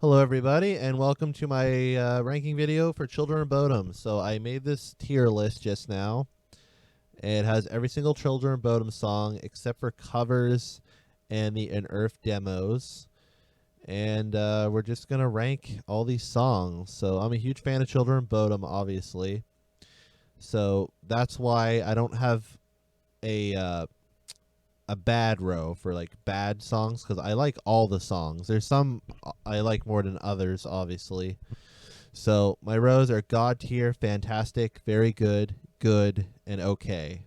Hello everybody and welcome to my ranking video for Children of Bodom. So I made this tier list just now. It has every single Children of Bodom song except for covers and the Unearthed demos. And we're just going to rank all these songs. So I'm a huge fan of Children of Bodom, obviously. So that's why I don't have a bad row for like bad songs, because I like all the songs. There's some I like more than others, obviously. So my rows are God tier, fantastic, very good, good, and okay.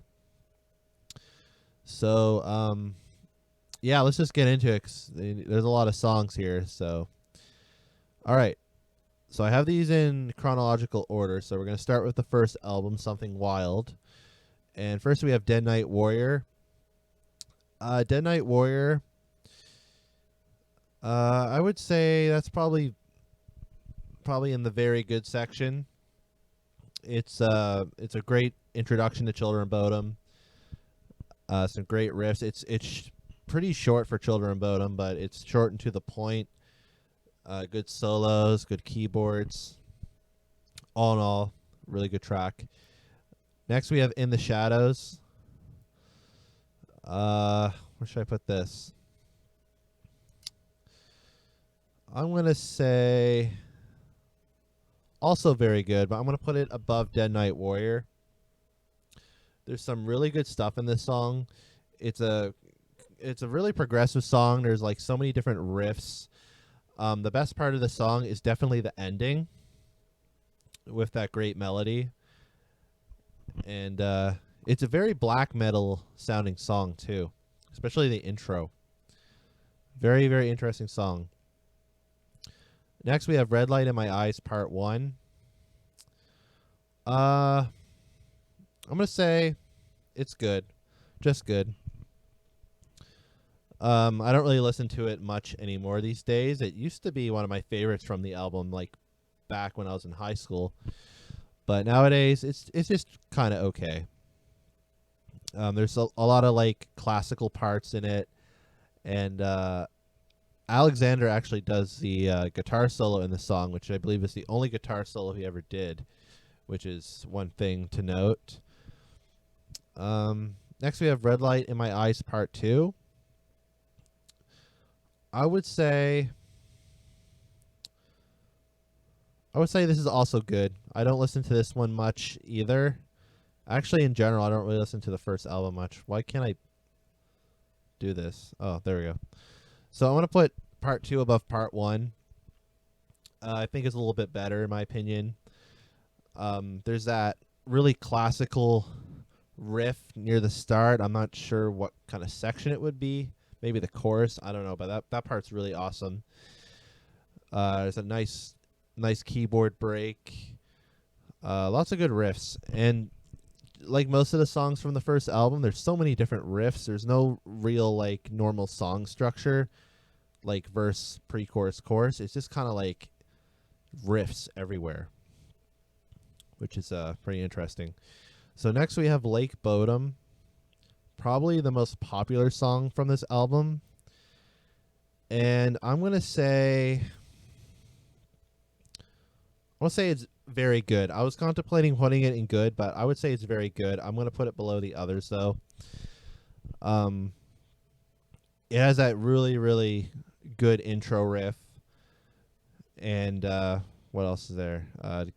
So yeah, let's just get into it, 'cause there's a lot of songs here. So all right, so I have these in chronological order. So we're gonna start with the first album, Something Wild. And first we have Dead Night Warrior. Dead Night Warrior, I would say that's probably in the very good section. It's a great introduction to Children of Bodom. Some great riffs. It's pretty short for Children of Bodom, but it's short and to the point. Good solos, good keyboards. All in all, really good track. Next we have In the Shadows. Where should I put this? I'm going to say also very good, but I'm going to put it above Dead Night Warrior. There's some really good stuff in this song. It's a really progressive song. There's like so many different riffs. The best part of the song is definitely the ending with that great melody. And it's a very black metal sounding song too, especially the intro. Very, very interesting song. Next we have Red Light in My Eyes Part 1. I'm going to say it's good. Just good. I don't really listen to it much anymore these days. It used to be one of my favorites from the album, like back when I was in high school. But nowadays it's just kind of okay. There's a lot of like classical parts in it, and Alexander actually does the guitar solo in the song, which I believe is the only guitar solo he ever did, which is one thing to note. Next we have Red Light in My Eyes Part 2. I would say this is also good. I don't listen to this one much either. Actually, in general, I don't really listen to the first album much. Why can't I do this? Oh, there we go. So I want to put Part 2 above Part 1. I think it's a little bit better, in my opinion. There's that really classical riff near the start. I'm not sure what kind of section it would be. Maybe the chorus. I don't know, but that part's really awesome. There's a nice keyboard break. Lots of good riffs. And like most of the songs from the first album, there's so many different riffs. There's no real like normal song structure, like verse, pre-chorus, chorus. It's just kind of like riffs everywhere, which is pretty interesting. So next we have Lake Bodom, probably the most popular song from this album. And I'm going to say it's very good. I was contemplating putting it in good, but I would say it's very good. I'm going to put it below the others, though. It has that really, really good intro riff. And what else is there?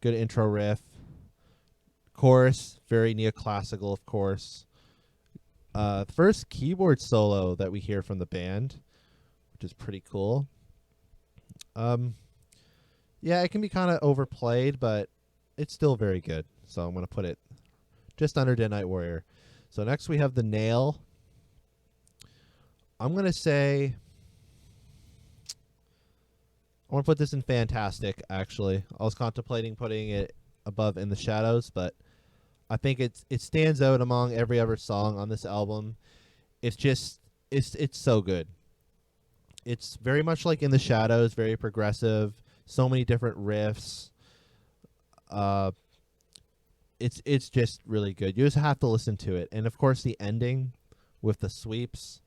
Good intro riff. Chorus, very neoclassical, of course. First keyboard solo that we hear from the band, which is pretty cool. Yeah, it can be kind of overplayed, but it's still very good. So I'm going to put it just under Dead Night Warrior. So next we have The Nail. I'm going to say I want to put this in fantastic, actually. I was contemplating putting it above In the Shadows, but I think it stands out among every other song on this album. It's just it's so good. It's very much like In the Shadows, very progressive. So many different riffs. It's just really good. You just have to listen to it, and of course the ending with the sweeps.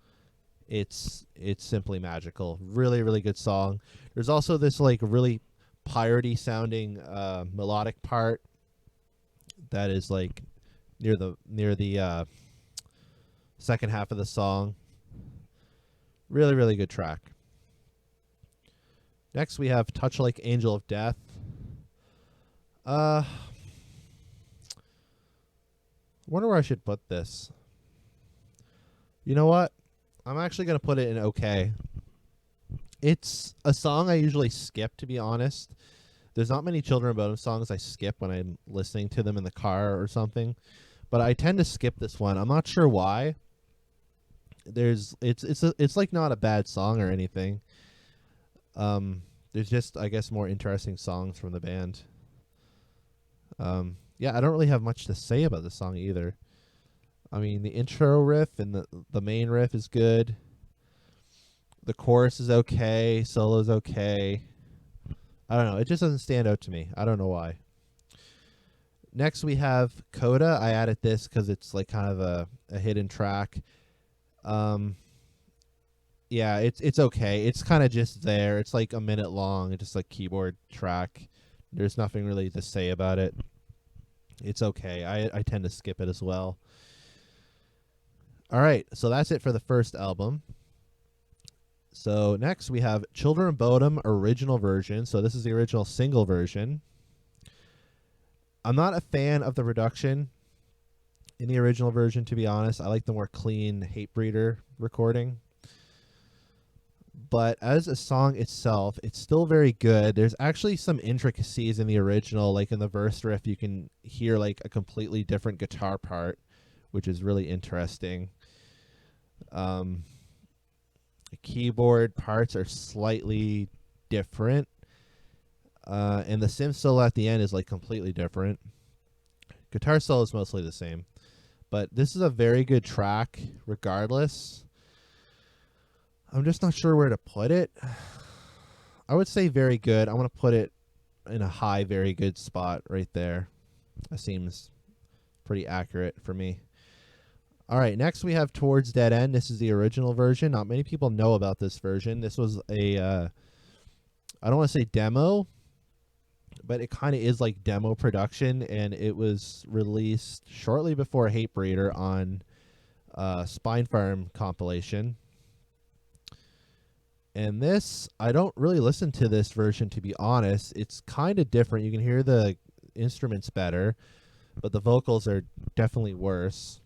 It's simply magical. Really, really good song. There's also this like really piratey sounding melodic part that is like near the second half of the song. Really, really good track. Next we have Touch Like Angel of Death. Wonder where I should put this. You know what? I'm actually going to put it in okay. It's a song I usually skip, to be honest. There's not many Children of Bodom songs I skip when I'm listening to them in the car or something, but I tend to skip this one. I'm not sure why. It's like not a bad song or anything. There's just, I guess, more interesting songs from the band. Yeah, I don't really have much to say about this song either. I mean, the intro riff and the main riff is good. The chorus is okay. Solo's okay. I don't know. It just doesn't stand out to me. I don't know why. Next, we have Coda. I added this because it's like kind of a hidden track. Yeah, it's okay. It's kind of just there. It's like a minute long. It's just like keyboard track. There's nothing really to say about it. It's okay. I tend to skip it as well. All right, so that's it for the first album. So next we have Children of Bodom original version. So this is the original single version. I'm not a fan of the production in the original version, to be honest. I like the more clean Hatebreeder recording. But as a song itself, it's still very good. There's actually some intricacies in the original, like in the verse riff, you can hear like a completely different guitar part, which is really interesting. The keyboard parts are slightly different, and the synth solo at the end is like completely different. Guitar solo is mostly the same, but this is a very good track regardless. I'm just not sure where to put it. I would say very good. I want to put it in a high, very good spot right there. That seems pretty accurate for me. All right, next we have Towards Dead End. This is the original version. Not many people know about this version. This was a, I don't want to say demo, but it kind of is like demo production, and it was released shortly before Hatebreeder on Spine Farm compilation. And this, I don't really listen to this version, to be honest. It's kind of different. You can hear the instruments better, but the vocals are definitely worse.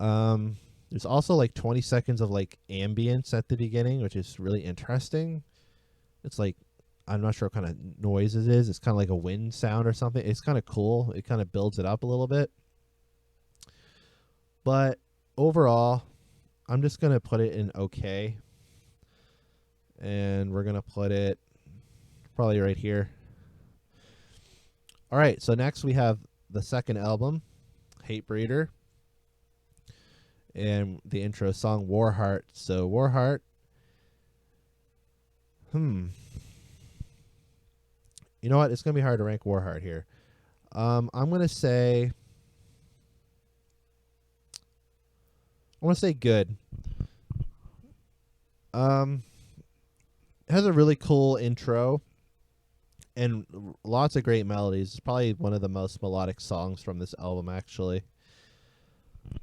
There's also like 20 seconds of like ambience at the beginning, which is really interesting. It's like, I'm not sure what kind of noise it is. It's kind of like a wind sound or something. It's kind of cool. It kind of builds it up a little bit. But overall, I'm just going to put it in okay. And we're going to put it probably right here. All right, so next we have the second album, Hatebreeder. And the intro song, Warheart. So Warheart. You know what? It's going to be hard to rank Warheart here. I'm going to say... I want to say good. It has a really cool intro and lots of great melodies. It's probably one of the most melodic songs from this album, actually.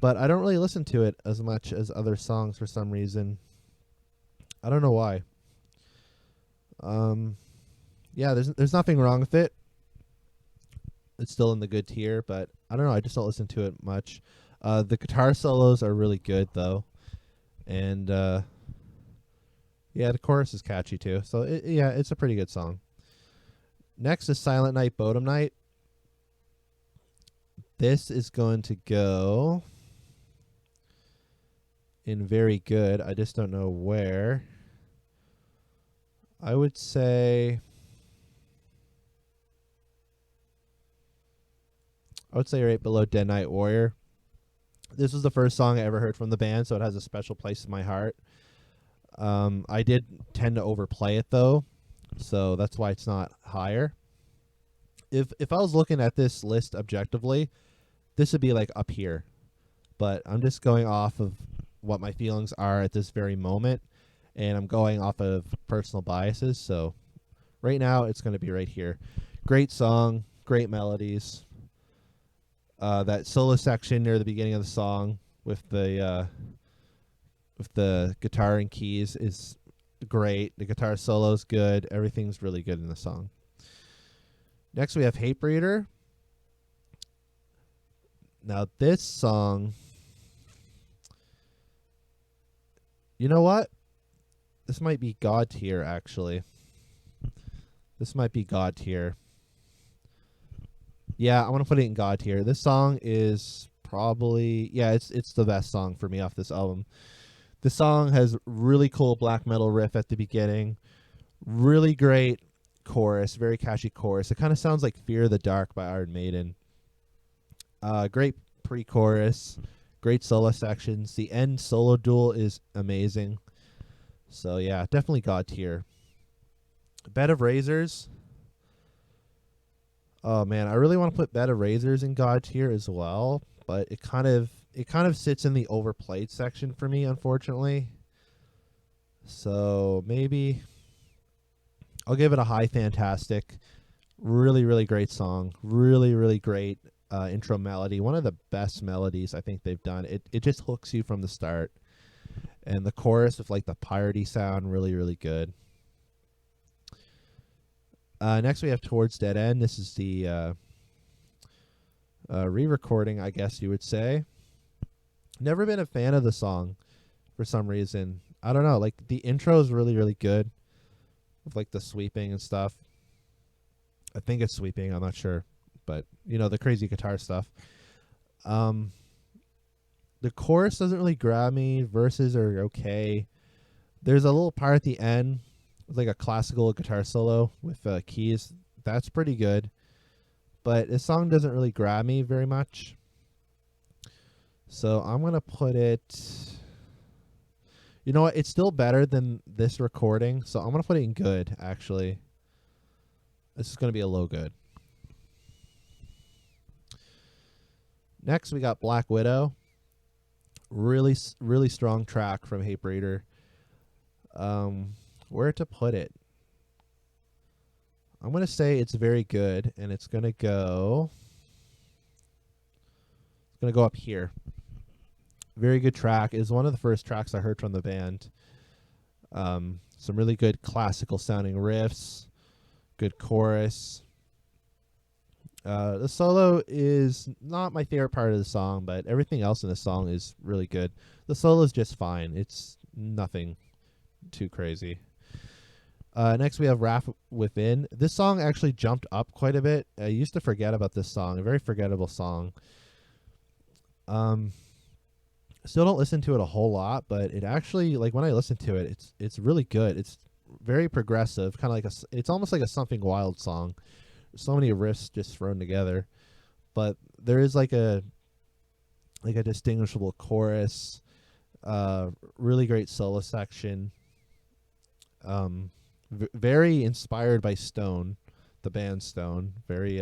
But I don't really listen to it as much as other songs for some reason. I don't know why. Yeah, there's nothing wrong with it. It's still in the good tier, but I don't know. I just don't listen to it much. The guitar solos are really good, though. And, yeah, the chorus is catchy, too. So, yeah, it's a pretty good song. Next is Silent Night, Bodom Night. This is going to go in very good. I just don't know where. I would say right below Dead Night Warrior. This was the first song I ever heard from the band, so it has a special place in my heart. I did tend to overplay it, though, so that's why it's not higher. If I was looking at this list objectively, this would be like up here. But I'm just going off of what my feelings are at this very moment. and I'm going off of personal biases. So right now, it's going to be right here. Great song, great melodies. That solo section near the beginning of the song with the guitar and keys is great. The guitar solo is good. Everything's really good in the song. Next, we have Hatebreeder. Now, this song, you know what? This might be God tier, actually. This might be God tier. Yeah, I want to put it in God tier. This song is probably, yeah, it's the best song for me off this album. This song has really cool black metal riff at the beginning. Really great chorus, very catchy chorus. It kind of sounds like Fear of the Dark by Iron Maiden. Great pre-chorus, great solo sections. The end solo duel is amazing. So yeah, definitely God tier. Bed of Razors. Oh man, I really want to put Bed of Razors in God tier as well, but it kind of sits in the overplayed section for me, unfortunately. So maybe I'll give it a high fantastic. Really, really great song. Really, really great intro melody. One of the best melodies I think they've done. It just hooks you from the start. And the chorus with like the piratey sound, really, really good. Next we have Towards Dead End. This is the re-recording, I guess you would say. Never been a fan of the song for some reason. I don't know. Like the intro is really, really good with like the sweeping and stuff. I think it's sweeping. I'm not sure, but you know the crazy guitar stuff. The chorus doesn't really grab me. Verses are okay. There's a little part at the end, like a classical guitar solo with keys. That's pretty good, but this song doesn't really grab me very much. So I'm gonna put it. You know what? It's still better than this recording, so I'm gonna put it in good. Actually, this is gonna be a low good. Next, we got Black Widow. Really, really strong track from Hatebreeder. Where to put it? I'm gonna say it's very good, and it's gonna go. It's gonna go up here. Very good track. It was one of the first tracks I heard from the band. Some really good classical sounding riffs. Good chorus. The solo is not my favorite part of the song, but everything else in the song is really good. The solo is just fine. It's nothing too crazy. Next, we have Wrath Within. This song actually jumped up quite a bit. I used to forget about this song. A very forgettable song. Still don't listen to it a whole lot, but it actually, like when I listen to it, it's really good. It's very progressive, kind of like it's almost like a Something Wild song. So many riffs just thrown together, but there is like a distinguishable chorus, really great solo section. Very inspired by Stone, the band Stone. Very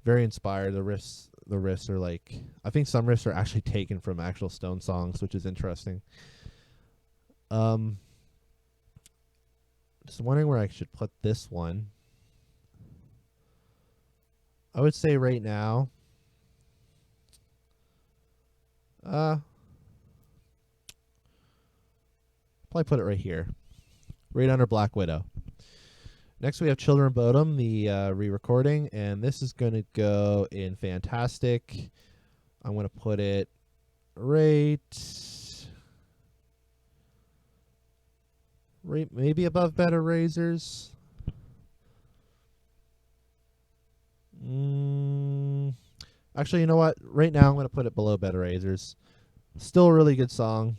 inspired. The riffs are like, I think some riffs are actually taken from actual Stone songs, which is interesting. Just wondering where I should put this one. I would say right now, probably put it right here, right under Black Widow. Next, we have Children of Bodom, the re-recording, and this is going to go in Fantastic. I'm going to put it right maybe above Bed of Razors. Actually, you know what? Right now, I'm going to put it below Bed of Razors. Still a really good song.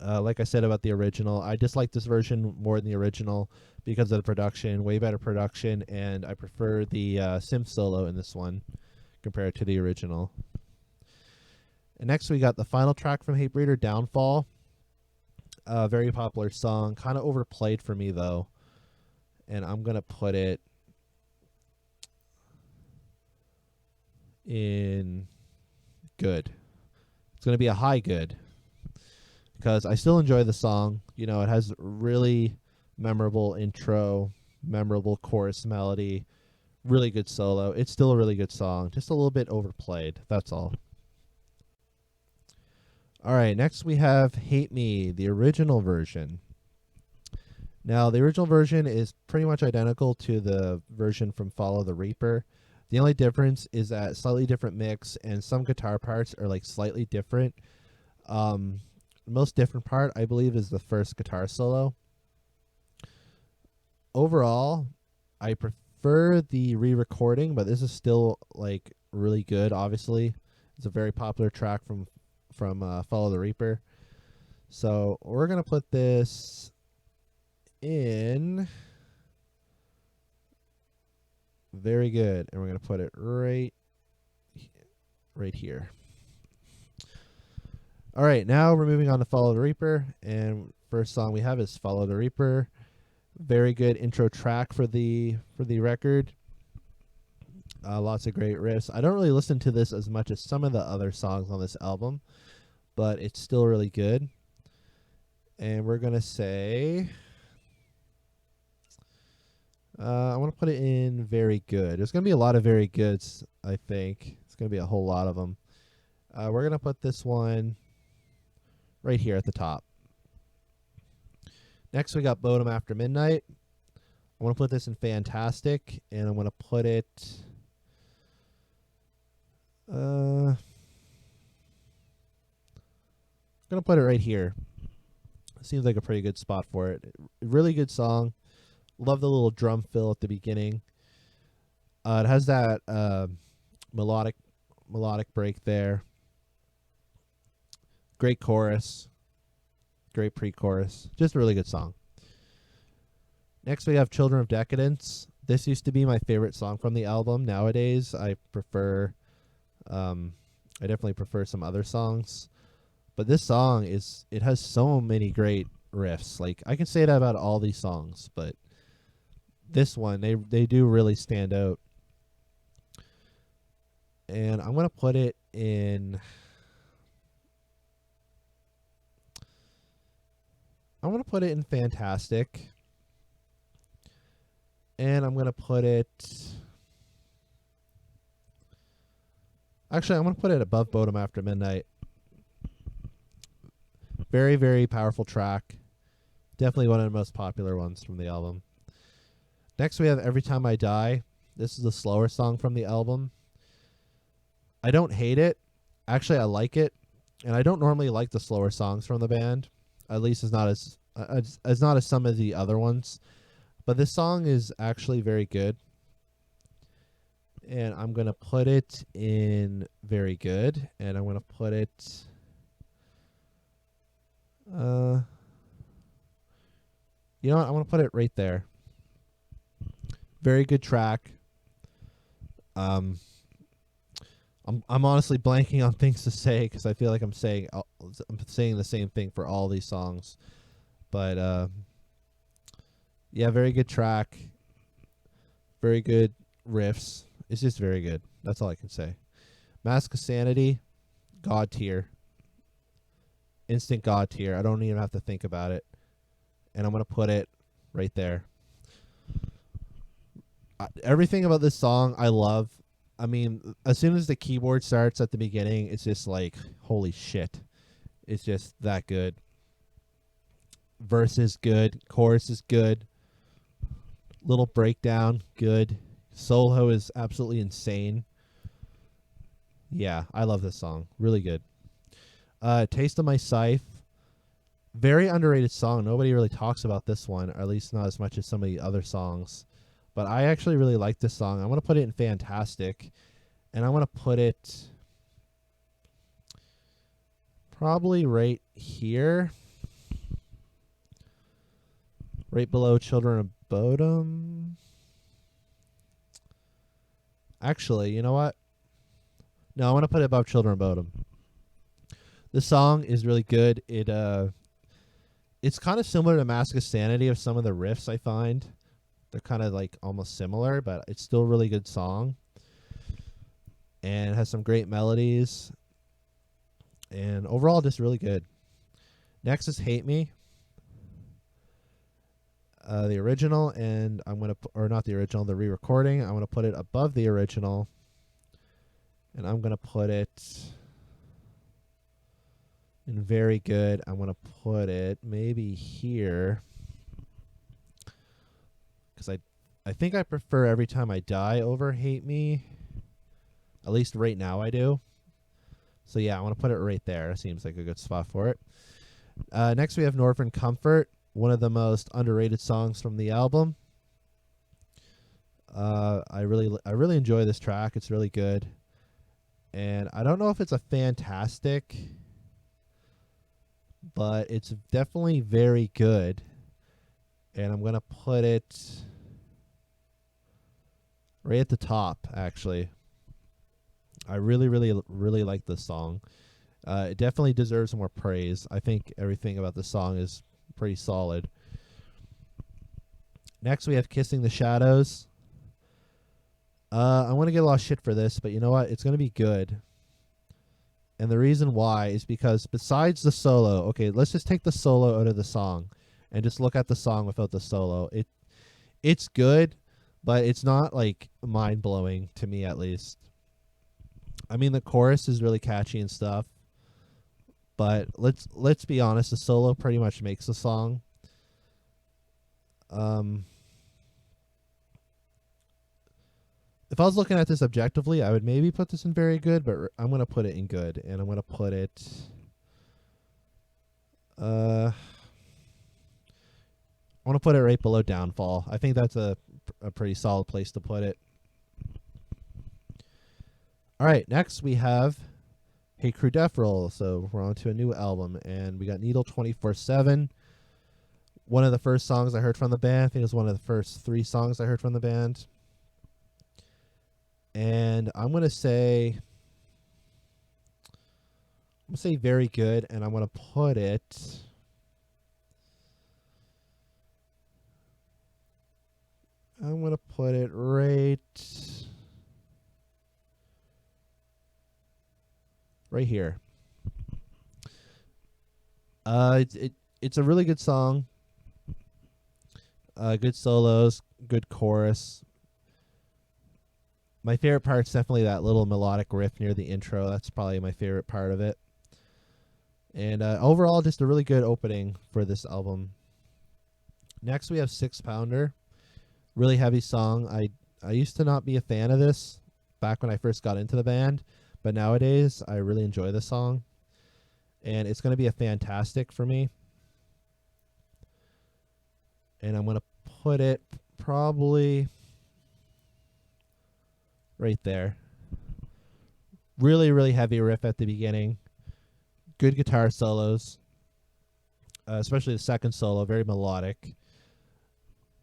Like I said about the original, I dislike this version more than the original because of the production, way better production, and I prefer the synth solo in this one compared to the original. And next we got the final track from Hatebreeder, Downfall. Very popular song, kind of overplayed for me though, and I'm going to put it in good. It's going to be a high good. because I still enjoy the song. You know, it has really memorable intro, memorable chorus melody, really good solo. It's still a really good song, just a little bit overplayed. That's all. All right, next we have Hate Me, the original version. Now, the original version is pretty much identical to the version from Follow the Reaper. The only difference is that slightly different mix, and some guitar parts are like slightly different. The most different part, I believe, is the first guitar solo. Overall, I prefer the re-recording, but this is still like really good. Obviously, it's a very popular track from Follow the Reaper. So we're gonna put this in very good, and we're gonna put it right here. All right, now we're moving on to Follow the Reaper, and first song we have is Follow the Reaper. Very good intro track for the record. Lots of great riffs. I don't really listen to this as much as some of the other songs on this album, but it's still really good. And we're gonna say, I want to put it in very good. There's gonna be a lot of very goods. I think it's gonna be a whole lot of them. We're gonna put this one right here at the top. Next, we got Bodom After Midnight. I want to put this in Fantastic, and I'm going to put it... I'm going to put it right here. Seems like a pretty good spot for it. Really good song. Love the little drum fill at the beginning. It has that melodic break there. Great chorus. Great pre-chorus. Just a really good song. Next we have Children of Decadence. This used to be my favorite song from the album. Nowadays I prefer I definitely prefer some other songs. But this song it has so many great riffs. Like, I can say that about all these songs, but this one they do really stand out. And I'm going to put it in Fantastic. And I'm going to put it... Actually, I'm going to put it above Bodom After Midnight. Very, very powerful track. Definitely one of the most popular ones from the album. Next, we have Every Time I Die. This is a slower song from the album. I don't hate it. Actually, I like it. And I don't normally like the slower songs from the band. At least it's not as some of the other ones. But this song is actually very good. And I'm going to put it in very good. And I'm going to put it... you know what? I'm going to put it right there. Very good track. I'm honestly blanking on things to say because I feel like I'm saying the same thing for all these songs. But yeah, very good track. Very good riffs. It's just very good. That's all I can say. Mask of Sanity, God tier. Instant God tier. I don't even have to think about it. And I'm going to put it right there. Everything about this song I love. I mean, as soon as the keyboard starts at the beginning, it's just like, holy shit. It's just that good. Verse is good. Chorus is good. Little breakdown, good. Solo is absolutely insane. Yeah, I love this song. Really good. Taste of My Scythe. Very underrated song. Nobody really talks about this one, or at least not as much as some of the other songs. But I actually really like this song. I want to put it in Fantastic. And I want to put it probably right here. Right below Children of Bodom. Actually, you know what? No, I want to put it above Children of Bodom. The song is really good. It's kind of similar to Mask of Sanity of some of the riffs I find. They're kind of like almost similar, but it's still a really good song. And it has some great melodies. And overall, just really good. Next is Hate Me, the original, and I'm going to, or not the original, the re-recording. I'm going to put it above the original, and I'm going to put it in very good. I'm going to put it maybe here, because I think I prefer Every Time I Die over Hate Me. At least right now I do. So yeah, I want to put it right there. Seems like a good spot for it. Next we have Northern Comfort, one of the most underrated songs from the album. I really enjoy this track. It's really good. And I don't know if it's a fantastic, but it's definitely very good. And I'm going to put it right at the top, actually. I really like this song. It definitely deserves more praise. I think everything about the song is pretty solid. Next, we have Kissing the Shadows. I want to get a lot of shit for this, but you know what? It's going to be good. And the reason why is because besides the solo, okay, let's just take the solo out of the song and just look at the song without the solo. It's good, but it's not like mind-blowing to me, at least. I mean, the chorus is really catchy and stuff, but let's be honest, the solo pretty much makes the song. If I was looking at this objectively, I would maybe put this in very good, but I'm going to put it in good, and I'm going to put it I want to put it right below Downfall. I think that's a pretty solid place to put it. All right, next we have Hey Crew Deathroll. So we're on to a new album, and we got Needle 24/7. One of the first songs I heard from the band. I think it was one of the first 3 songs I heard from the band. And I'm going to say very good, and I'm going to put it right here. It's a really good song. Good solos, good chorus. My favorite part's definitely that little melodic riff near the intro. That's probably my favorite part of it. And overall, just a really good opening for this album. Next, we have 6 Pounder. Really heavy song. I used to not be a fan of this back when I first got into the band, but nowadays I really enjoy the song. And it's going to be a fantastic for me. And I'm going to put it probably right there. Really heavy riff at the beginning. Good guitar solos. Especially the second solo. Very melodic.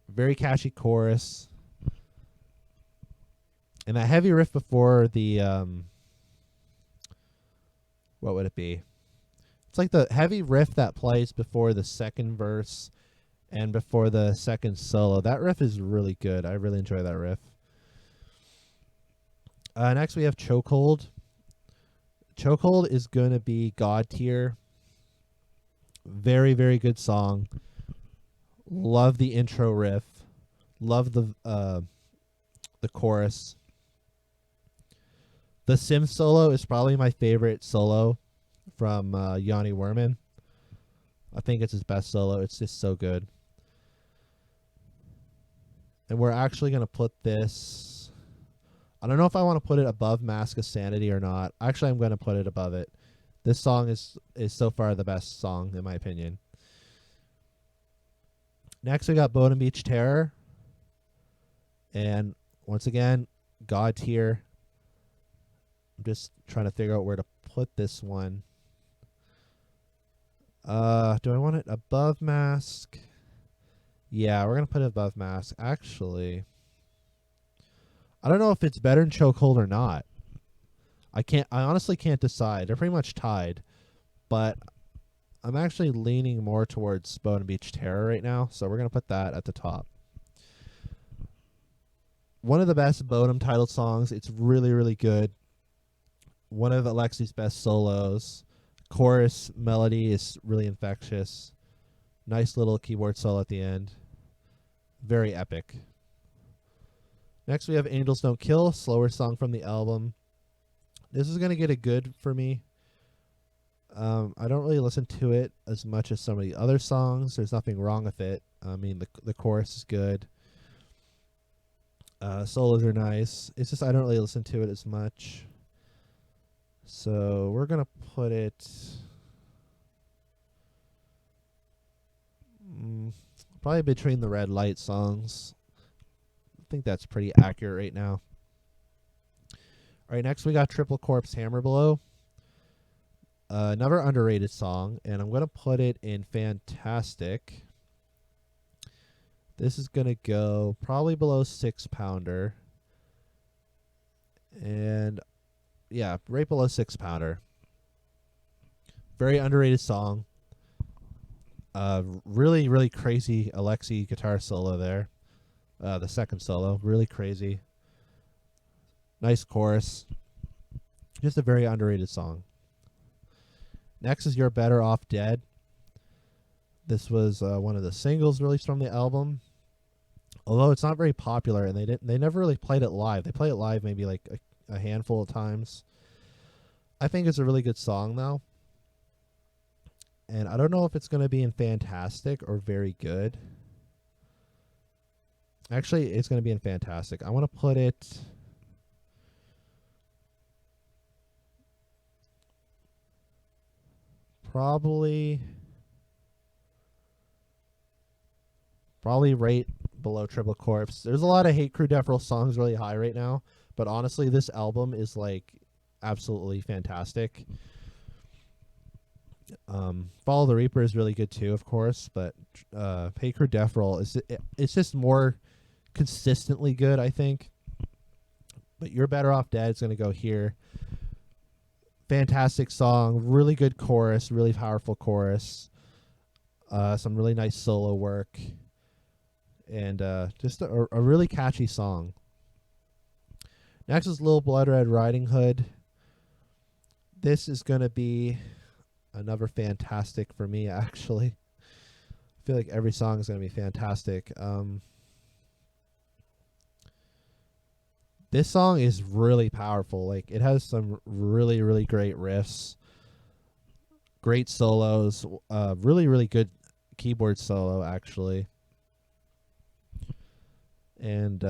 Very catchy chorus. And that heavy riff before the... what would it be? It's like the heavy riff that plays before the second verse and before the second solo. That riff is really good. I really enjoy that riff. Next we have Chokehold. Chokehold is going to be God tier. Very good song. Love the intro riff. Love the chorus. The synth solo is probably my favorite solo from Yanni Werman. I think it's his best solo. It's just so good. And we're actually going to put this... I don't know if I want to put it above Mask of Sanity or not. Actually, I'm going to put it above it. This song is so far the best song, in my opinion. Next, we got Bodom Beach Terror. And once again, God tier. I'm just trying to figure out where to put this one. Do I want it above Mask? Yeah, we're going to put it above Mask. Actually, I don't know if it's better than Chokehold or not. I honestly can't decide. They're pretty much tied. But I'm actually leaning more towards Bodom Beach Terror right now, so we're going to put that at the top. One of the best Bodom titled songs. It's really good. One of Alexi's best solos. chorus melody is really infectious. Nice little keyboard solo at the end. Very epic. Next we have Angels Don't Kill, slower song from the album. This is going to get a good for me. I don't really listen to it as much as some of the other songs. There's nothing wrong with it. I mean, the chorus is good. Solos are nice. It's just I don't really listen to it as much. So we're going to put it probably between the Red Light songs. I think that's pretty accurate right now. All right, next we got Triple Corpse Hammer Blow. Another underrated song, and I'm going to put it in Fantastic. This is going to go probably below 6 pounder. And yeah, right below 6 pounder. Very underrated song. Really, really crazy Alexi guitar solo there. The second solo, really crazy. Nice chorus. Just a very underrated song. Next is You're Better Off Dead. This was one of the singles released from the album. Although it's not very popular, and they never really played it live. They played it live maybe like a handful of times. I think it's a really good song though. And I don't know if it's going to be in Fantastic or Very Good. Actually, it's going to be in Fantastic. I want to put it probably right below Triple Corpse. There's a lot of Hate Crew Deathroll songs really high right now, but honestly, this album is like absolutely fantastic. Follow the Reaper is really good too, of course, but Hate Crew Deathroll it's just more consistently good, I think. But You're Better Off Dead is going to go here. Fantastic song, really good chorus, really powerful chorus. Some really nice solo work, and just a really catchy song. Next is Little Blood Red Riding Hood. This is going to be another fantastic for me, actually. I feel like every song is going to be fantastic. This song is really powerful. Like, it has some really, really great riffs, great solos, really, really good keyboard solo, actually, and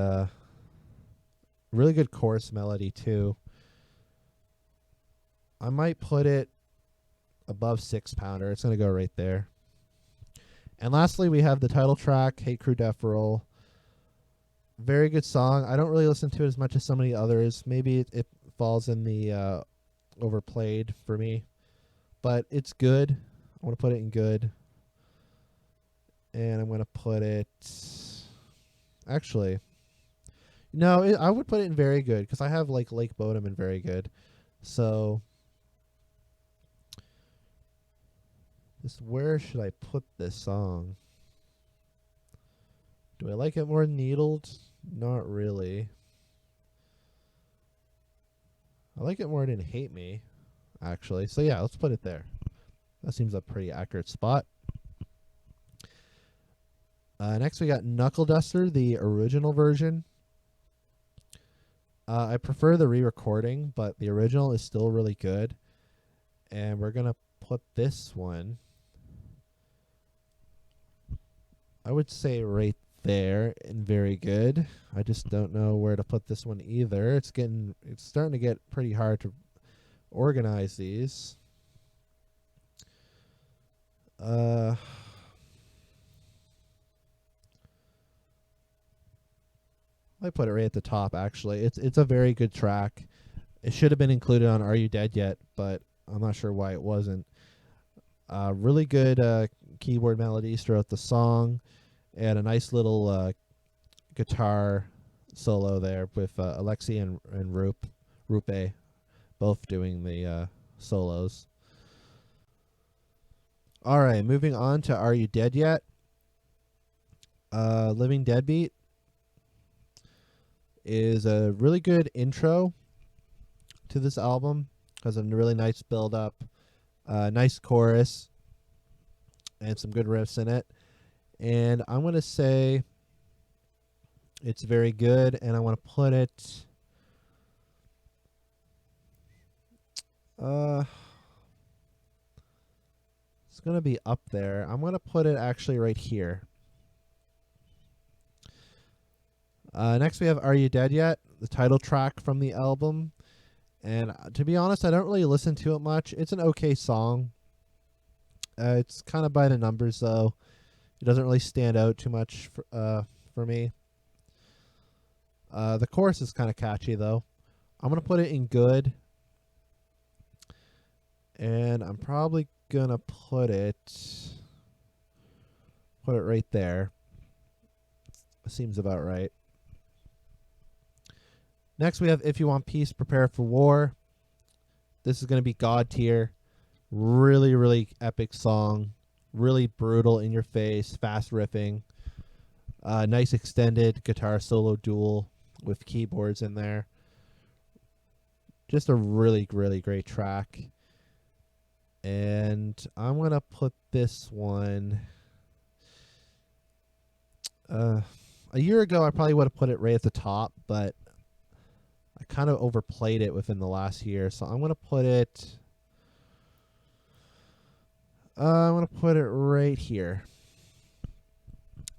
really good chorus melody too. I might put it above 6 pounder. It's going to go right there. And lastly, we have the title track, Hate Crew Deathroll. Very good song. I don't really listen to it as much as some of the others. Maybe it falls in the overplayed for me. But it's good. I want to put it in good. And I'm going to put it... Actually, no, I would put it in very good because I have like Lake Bodom in very good. So, where should I put this song? Do I like it more than Needled? Not really. I like it more than Hate Me, actually. So yeah, let's put it there. That seems a pretty accurate spot. Next we got Knuckle Duster, the original version. I prefer the re-recording, but the original is still really good. And we're going to put this one, I would say right there, and very good. I just don't know where to put this one either. It's starting to get pretty hard to organize these. I put it right at the top, actually. It's a very good track. It should have been included on Are You Dead Yet, but I'm not sure why it wasn't. Really good keyboard melodies throughout the song, and a nice little guitar solo there with Alexi and Rupe both doing the solos. All right, moving on to Are You Dead Yet? Living Deadbeat is a really good intro to this album. Has a really nice build up. Nice chorus and some good riffs in it. And I'm going to say it's very good, and I want to put it... it's going to be up there. I'm going to put it actually right here. Next we have Are You Dead Yet? The title track from the album. And to be honest, I don't really listen to it much. It's an okay song. It's kind of by the numbers, though. It doesn't really stand out too much for me. The chorus is kind of catchy, though. I'm going to put it in good. And I'm probably going to put it right there. Seems about right. Next, we have If You Want Peace, Prepare for War. This is going to be God tier. Really, really epic song. Really brutal, in your face, fast riffing. Nice extended guitar solo duel with keyboards in there. Just a really, really great track. And I'm going to put this one... a year ago, I probably would have put it right at the top, but I kind of overplayed it within the last year, so I'm going to put it... I'm going to put it right here.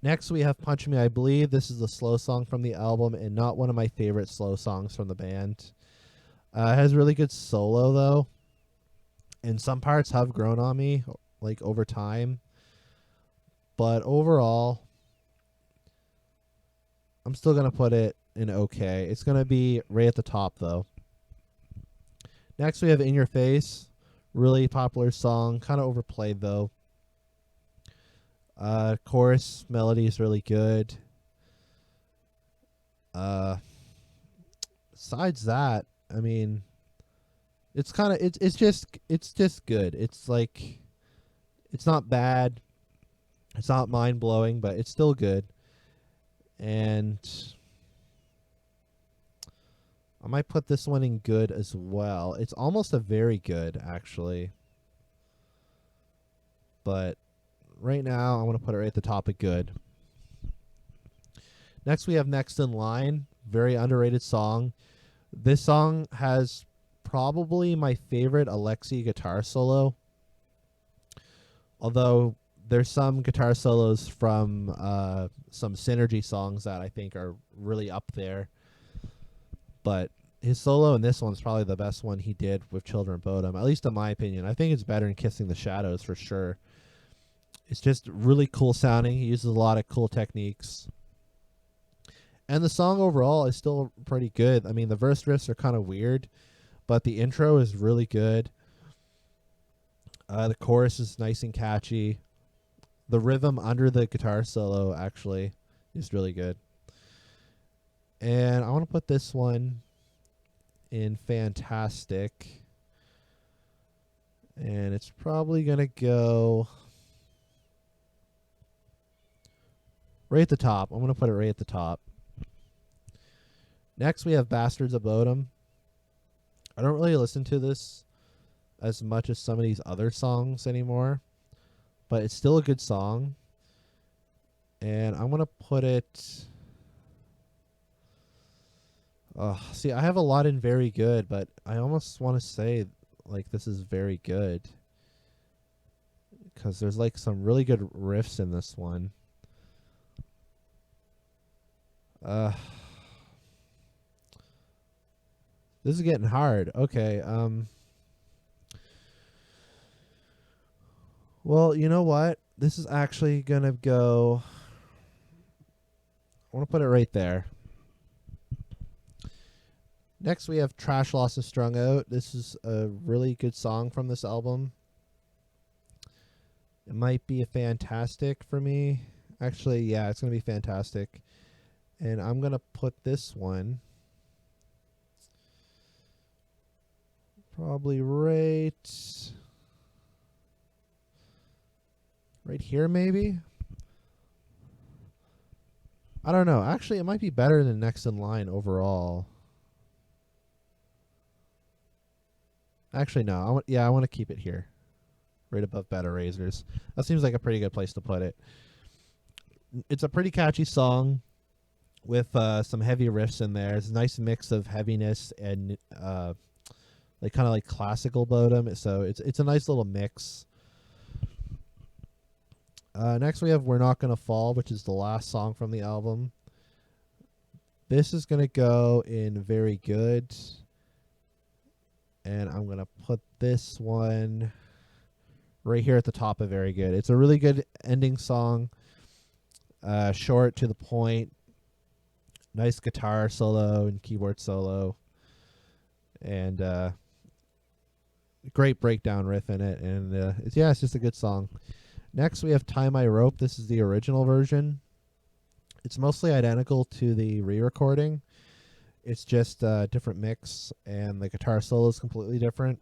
Next, we have Punch Me, I Believe. This is a slow song from the album and not one of my favorite slow songs from the band. It has really good solo, though. And some parts have grown on me, like, over time. But overall, I'm still going to put it in okay. It's going to be right at the top, though. Next, we have In Your Face. Really popular song. Kind of overplayed, though. Chorus melody is really good. Besides that, I mean, it's kind of it's just good. It's like, it's not bad. It's not mind blowing, but it's still good. And I might put this one in good as well. It's almost a very good, actually. But right now, I want to put it right at the top of good. Next, we have Next in Line. Very underrated song. This song has probably my favorite Alexi guitar solo. Although there's some guitar solos from some Synergy songs that I think are really up there. But his solo in this one's probably the best one he did with Children of Bodom, at least in my opinion. I think it's better than Kissing the Shadows for sure. It's just really cool sounding. He uses a lot of cool techniques. And the song overall is still pretty good. I mean, the verse riffs are kind of weird, but the intro is really good. The chorus is nice and catchy. The rhythm under the guitar solo actually is really good. And I want to put this one in fantastic. And it's probably going to go right at the top. I'm going to put it right at the top. Next, we have Bastards of Bodom. I don't really listen to this as much as some of these other songs anymore, but it's still a good song. And I'm going to put it... see, I have a lot in very good, but I almost want to say, like, this is very good. Because there's, like, some really good riffs in this one. This is getting hard. Okay, well, you know what? This is actually going to go... I want to put it right there. Next, we have Trash Lost and Strung Out. This is a really good song from this album. It might be a fantastic for me. Actually, yeah, it's going to be fantastic. And I'm going to put this one probably right here, maybe? I don't know. Actually, it might be better than Next in Line overall. Actually, no. I want to keep it here. right above Bed of Razors. That seems like a pretty good place to put it. It's a pretty catchy song with some heavy riffs in there. It's a nice mix of heaviness and like kind of like classical Bodom. So it's a nice little mix. Next we have We're Not Gonna Fall, which is the last song from the album. This is going to go in Very Good. And I'm going to put this one right here at the top of Very Good. It's a really good ending song. Short, to the point. Nice guitar solo and keyboard solo. And great breakdown riff in it. And it's just a good song. Next, we have Tie My Rope. This is the original version. It's mostly identical to the re-recording. It's just a different mix, and the guitar solo is completely different.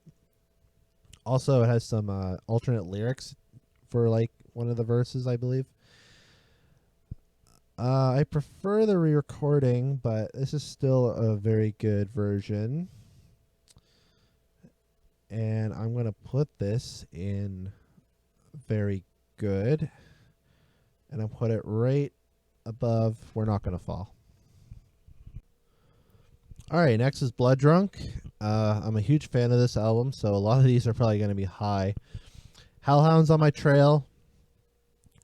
Also, it has some alternate lyrics for like one of the verses, I believe. I prefer the re-recording, but this is still a very good version. And I'm going to put this in Very Good. And I'll put it right above We're Not Gonna Fall. Alright, next is Blooddrunk. I'm a huge fan of this album, so a lot of these are probably going to be high. Hellhounds on My Trail.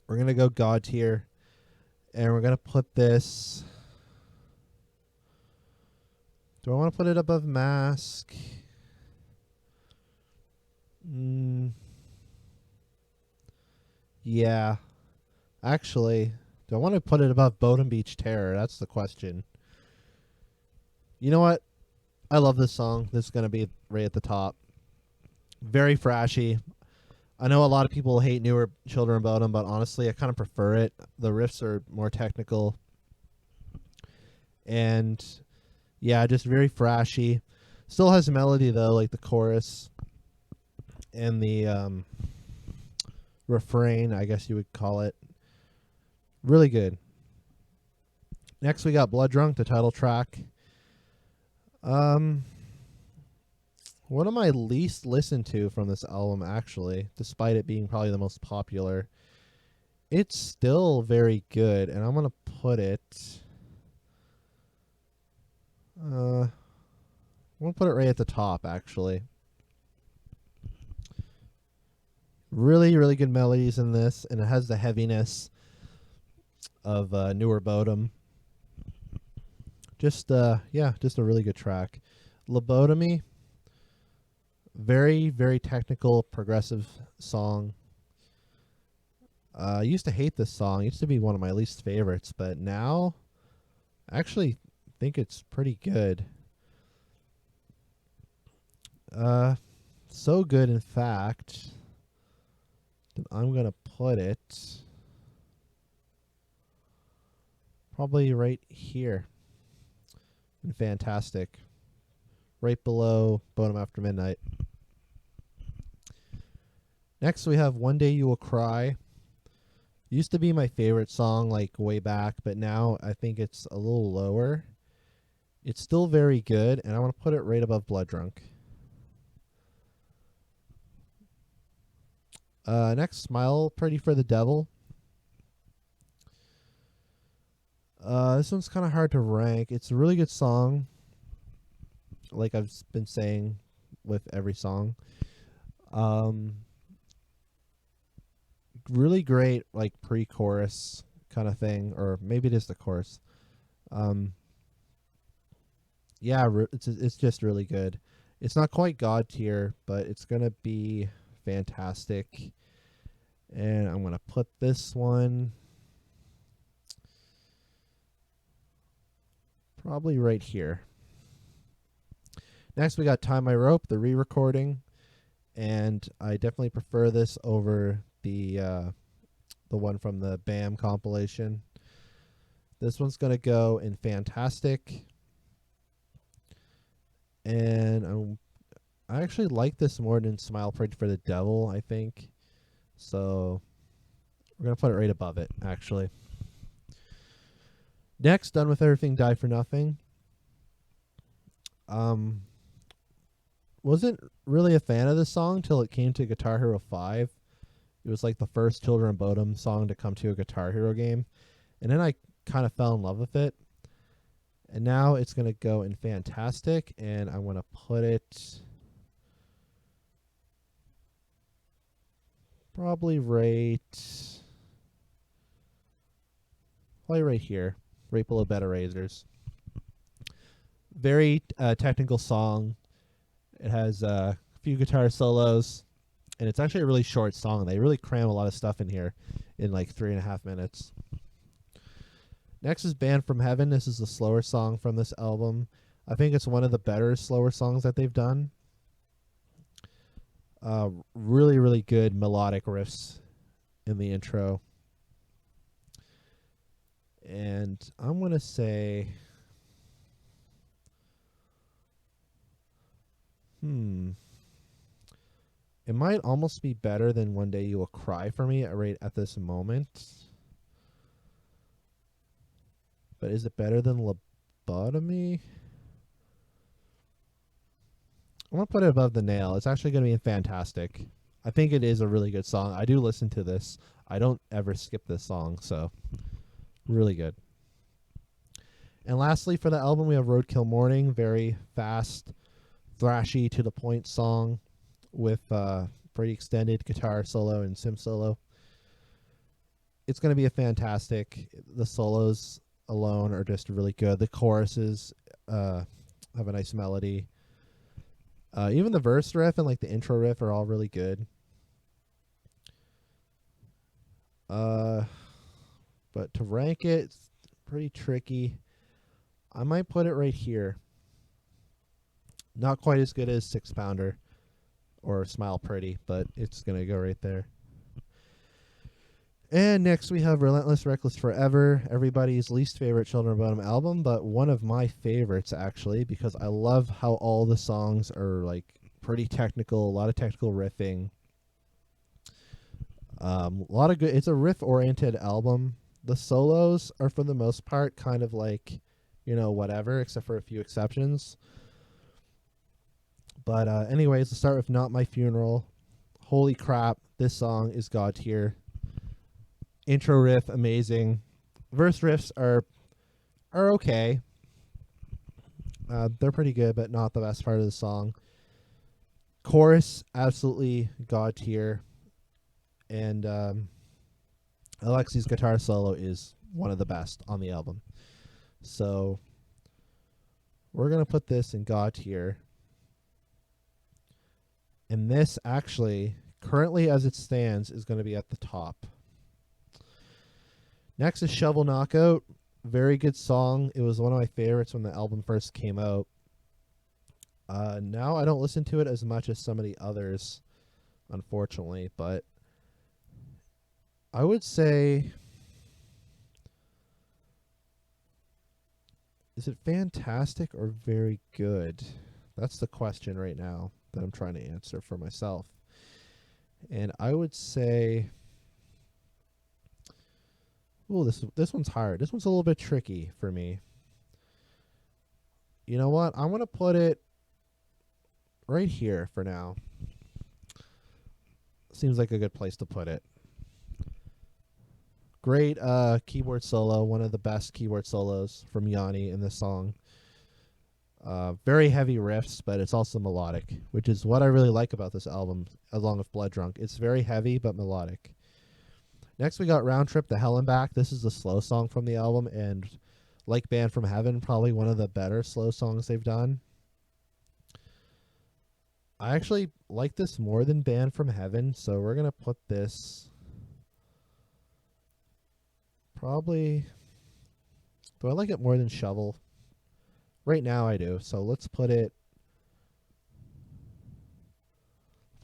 We're going to go God tier. And we're going to put this... Do I want to put it above Mask? Yeah. Actually, do I want to put it above Bodom Beach Terror? That's the question. You know what? I love this song. This is going to be right at the top. Very thrashy. I know a lot of people hate newer Children of Bodom, but honestly, I kind of prefer it. The riffs are more technical. And yeah, just very thrashy. Still has melody though, like the chorus and the refrain, I guess you would call it. Really good. Next we got Blooddrunk, the title track. One of my least listened to from this album, actually, despite it being probably the most popular. It's still very good, and I'm going to put it... I'm going to put it right at the top, actually. Really, really good melodies in this, and it has the heaviness of newer Bodom. Just a really good track. Lobotomy, very, very technical, progressive song. I used to hate this song. It used to be one of my least favorites, but now I actually think it's pretty good. So good, in fact, that I'm going to put it probably right here. And fantastic. Right below Bodom After Midnight. Next we have One Day You Will Cry. Used to be my favorite song like way back, but now I think it's a little lower. It's still very good, and I want to put it right above Blooddrunk. Next, Smile Pretty for the Devil. This one's kind of hard to rank. It's a really good song, like I've been saying with every song. Really great, like pre-chorus kind of thing, or maybe it is the chorus. Yeah, it's just really good. It's not quite God tier, but it's gonna be fantastic. And I'm gonna put this one probably right here. Next, we got Tie My Rope, the re-recording, and I definitely prefer this over the one from the BAM compilation. This one's gonna go in fantastic, and I actually like this more than Smile Pretty for the Devil, I think. So we're gonna put it right above it, actually. Next, Done With Everything, Die For Nothing. wasn't really a fan of this song till it came to Guitar Hero 5. It was like the first Children of Bodom song to come to a Guitar Hero game. And then I kind of fell in love with it. And now it's going to go in Fantastic, and I want to put it probably right here, right below Beta Razors. Very technical song. It has a few guitar solos, and it's actually a really short song. They really cram a lot of stuff in here in like 3.5 minutes. Next is Banned from Heaven. This is the slower song from this album. I think it's one of the better slower songs that they've done. Really, really good melodic riffs in the intro. And I'm going to say... It might almost be better than One Day You Will Cry for me right at this moment. But is it better than Lobotomy? I'm going to put it above The Nail. It's actually going to be fantastic. I think it is a really good song. I do listen to this. I don't ever skip this song, so really good. And lastly, for the album, we have Roadkill Morning. Very fast, thrashy, to the point song with pretty extended guitar solo and sim solo. It's going to be a fantastic. The solos alone are just really good. The choruses have a nice melody. Even the verse riff and like the intro riff are all really good. But to rank it, it's pretty tricky. I might put it right here. Not quite as good as 6 Pounder or Smile Pretty, but it's going to go right there. And next we have Relentless, Reckless Forever, everybody's least favorite Children of Bodom album, but one of my favorites actually, because I love how all the songs are like pretty technical, a lot of technical riffing. A lot of good. It's a riff-oriented album. The solos are for the most part kind of like, you know, whatever, except for a few exceptions. But anyways, let's start with Not My Funeral. Holy crap, this song is god tier. Intro riff, amazing. Verse riffs are okay. They're pretty good, but not the best part of the song. Chorus, absolutely god tier. And Alexi's guitar solo is one of the best on the album. So we're going to put this in god tier. And this actually, currently as it stands, is going to be at the top. Next is Shovel Knockout. Very good song. It was one of my favorites when the album first came out. Now I don't listen to it as much as some of the others, unfortunately, but I would say, is it fantastic or very good? That's the question right now that I'm trying to answer for myself. And I would say, oh, this one's hard. This one's a little bit tricky for me. You know what? I'm going to put it right here for now. Seems like a good place to put it. Great keyboard solo. One of the best keyboard solos from Yanni in this song. Very heavy riffs, but it's also melodic, which is what I really like about this album, along with Blooddrunk. It's very heavy, but melodic. Next, we got Round Trip to Hell and Back. This is the slow song from the album, and like Banned from Heaven, probably one of the better slow songs they've done. I actually like this more than Banned from Heaven, so we're going to put this probably... Do I like it more than Shovel? Right now I do, so let's put it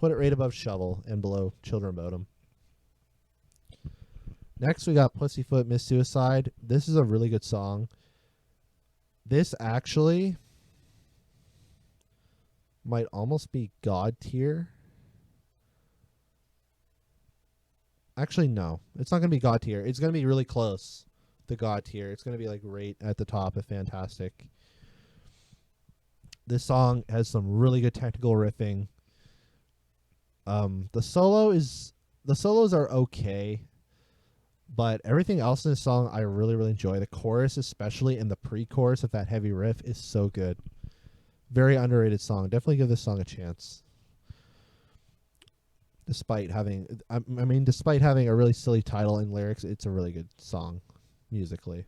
right above Shovel and below Children of Bodom. Next we got Pussyfoot Miss Suicide. This is a really good song. This actually might almost be god tier. Actually, no. It's not going to be god tier. It's going to be really close to god tier. It's going to be like right at the top of fantastic. This song has some really good technical riffing. The solos are okay, but everything else in the song I really, really enjoy. The chorus, especially, and the pre-chorus of that heavy riff is so good. Very underrated song. Definitely give this song a chance. Despite having a really silly title and lyrics, it's a really good song musically.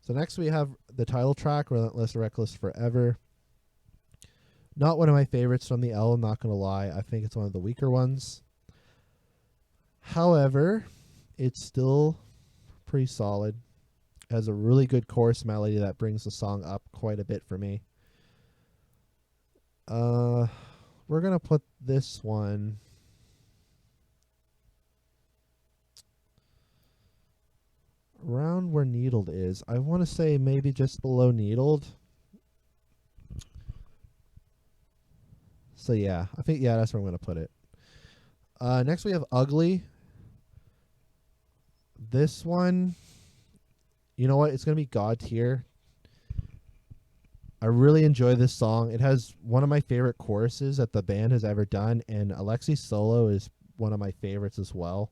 So next we have the title track, Relentless, Reckless Forever. Not one of my favorites from the album, not going to lie. I think it's one of the weaker ones. However, it's still pretty solid. It has a really good chorus melody that brings the song up quite a bit for me. We're going to put this one around where Needled is. I want to say maybe just below Needled. So yeah, I think that's where I'm going to put it. Next we have Ugly. This one, you know what? It's going to be God tier. I really enjoy this song. It has one of my favorite choruses that the band has ever done, and Alexi's solo is one of my favorites as well.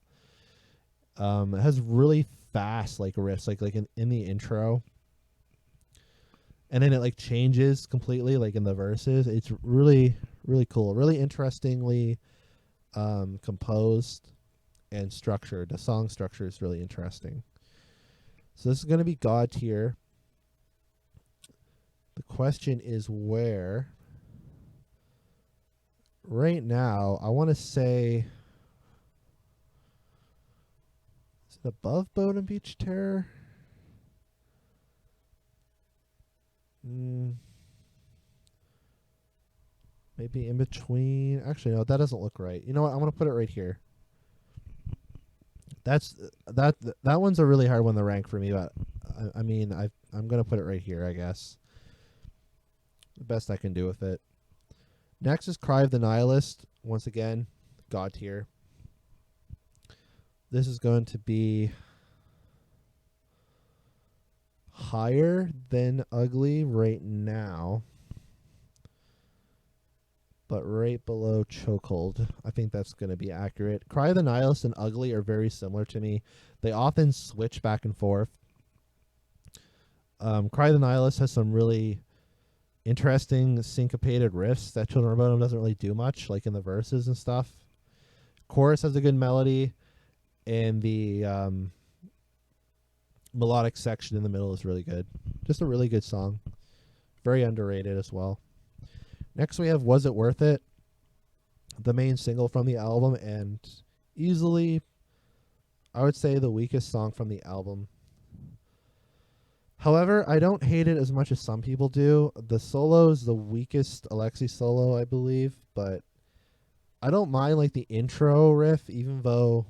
It has really fast riffs, like in the intro, and then it changes completely in the verses. It's really, really cool, really interestingly composed and structured. The song structure is really interesting. So this is going to be God tier. The question is where. Right now, I want to say, is it above Bodom Beach Terror? Maybe in between. Actually, no, that doesn't look right. You know what? I'm going to put it right here. That one's a really hard one to rank for me, but I'm going to put it right here, I guess. The best I can do with it. Next is Cry of the Nihilist. Once again, God tier. This is going to be higher than Ugly right now, but right below Chokehold. I think that's going to be accurate. Cry of the Nihilist and Ugly are very similar to me. They often switch back and forth. Cry of the Nihilist has some really interesting syncopated riffs that Children of Bodom doesn't really do much, like in the verses and stuff. Chorus has a good melody, and the melodic section in the middle is really good. Just a really good song. Very underrated as well. Next we have Was It Worth It? The main single from the album, and easily, I would say, the weakest song from the album. However, I don't hate it as much as some people do. The solo is the weakest Alexi solo, I believe, but I don't mind the intro riff, even though,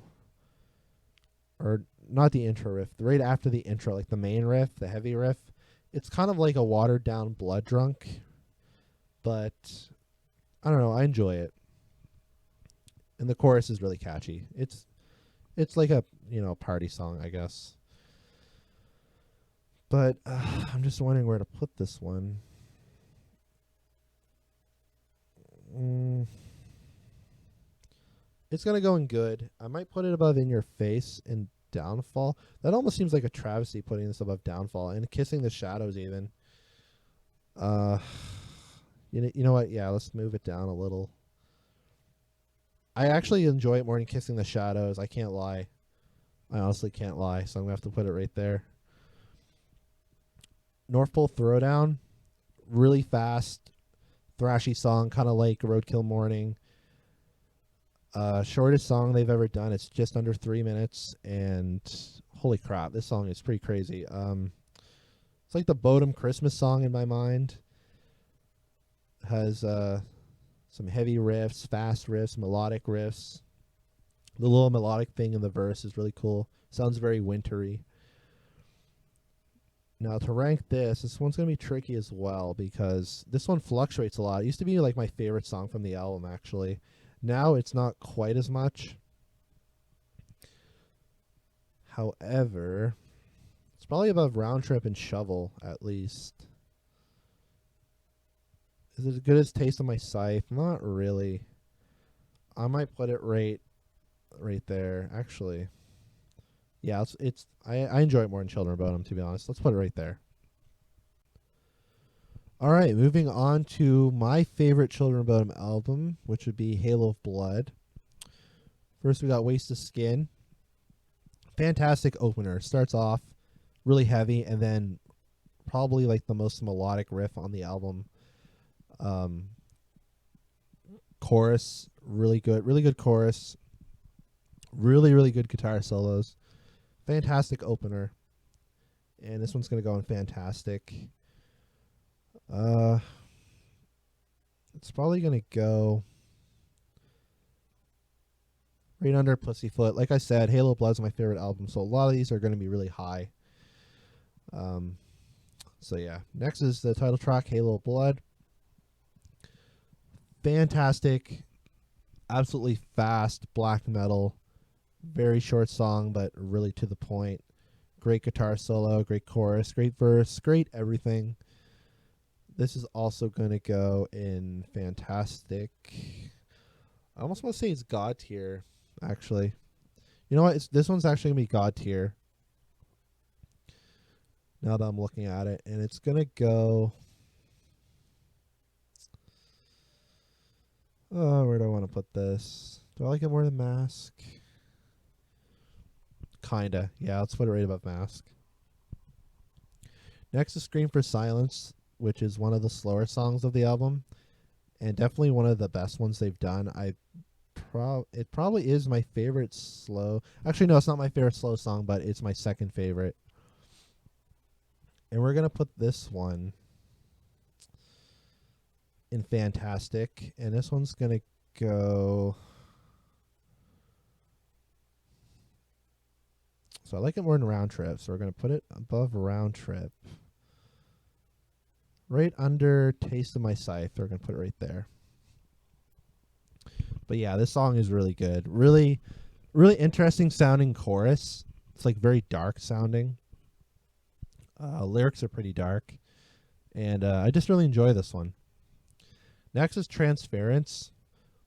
or not the intro riff, right after the intro, the main riff, the heavy riff. It's kind of like a watered down Blooddrunk, but I don't know, I enjoy it. And the chorus is really catchy. It's like a, party song, I guess. But I'm just wondering where to put this one. It's going to go in good. I might put it above In Your Face and Downfall. That almost seems like a travesty, putting this above Downfall. And Kissing the Shadows even. You know what? Yeah, let's move it down a little. I actually enjoy it more than Kissing the Shadows. I can't lie. I honestly can't lie. So I'm going to have to put it right there. North Pole Throwdown, really fast, thrashy song, kind of like Roadkill Morning. Shortest song they've ever done. It's just under 3 minutes, and holy crap, this song is pretty crazy. It's like the Bodom Christmas song in my mind. Has some heavy riffs, fast riffs, melodic riffs. The little melodic thing in the verse is really cool. Sounds very wintry. Now, to rank this one's going to be tricky as well, because this one fluctuates a lot. It used to be my favorite song from the album, actually. Now it's not quite as much. However, it's probably above Round Trip and Shovel, at least. Is it as good as Taste of My Scythe? Not really. I might put it right there, actually. Yeah, I enjoy it more than Children of Bodom, to be honest. Let's put it right there. All right, moving on to my favorite Children of Bodom album, which would be Halo of Blood. First, we got Waste of Skin. Fantastic opener. Starts off really heavy, and then probably like the most melodic riff on the album. Chorus, really good chorus. Really good guitar solos. Fantastic opener. And this one's going to go in fantastic. It's probably going to go right under Pussyfoot. Like I said, Halo of Blood's my favorite album, so a lot of these are going to be really high. So yeah, next is the title track, Halo of Blood. Fantastic, absolutely fast black metal. Very short song, but really to the point. Great guitar solo, great chorus, great verse, great everything. This is also going to go in fantastic. I almost want to say it's God tier, actually. You know what? This one's actually going to be God tier. Now that I'm looking at it. And it's going to go... Oh, where do I want to put this? Do I like it more than Mask? Kinda. Yeah, let's put it right above Mask. Next is Scream for Silence, which is one of the slower songs of the album, and definitely one of the best ones they've done. It probably is my favorite slow. Actually, no, it's not my favorite slow song, but it's my second favorite. And we're gonna put this one in fantastic, and this one's gonna go. So I like it more than Round Trip, so we're gonna put it above Round Trip. Right under Taste of My Scythe, we're going to put it right there. But yeah, this song is really good. Really interesting sounding chorus. It's like very dark sounding. Lyrics are pretty dark. And I just really enjoy this one. Next is Transference,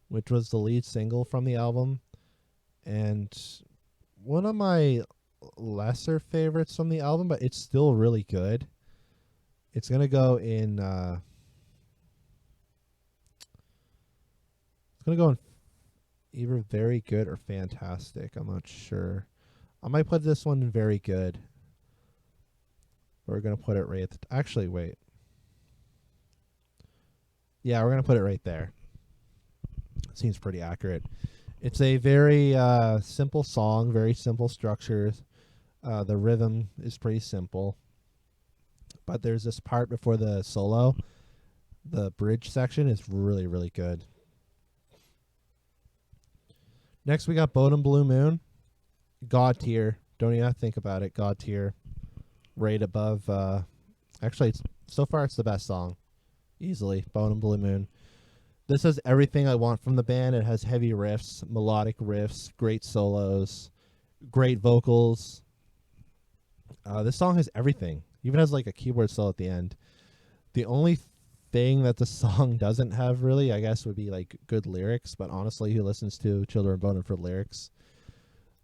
which was the lead single from the album. And one of my lesser favorites from the album, but it's still really good. It's going to go in... it's going to go in either very good or fantastic. I'm not sure. I might put this one in very good. We're going to put it right at the... Actually, wait. Yeah, we're going to put it right there. Seems pretty accurate. It's a very simple song, very simple structures. The rhythm is pretty simple. But there's this part before the solo. The bridge section is really good. Next, we got Bodom Blue Moon. God tier. Don't even have to think about it. God tier. Right above. Actually, so far it's the best song. Easily. Bodom Blue Moon. This has everything I want from the band. It has heavy riffs, melodic riffs, great solos, great vocals. This song has everything. Even has like a keyboard solo at the end. The only thing that the song doesn't have really, I guess, would be like good lyrics. But honestly, who listens to Children of Bodom for lyrics?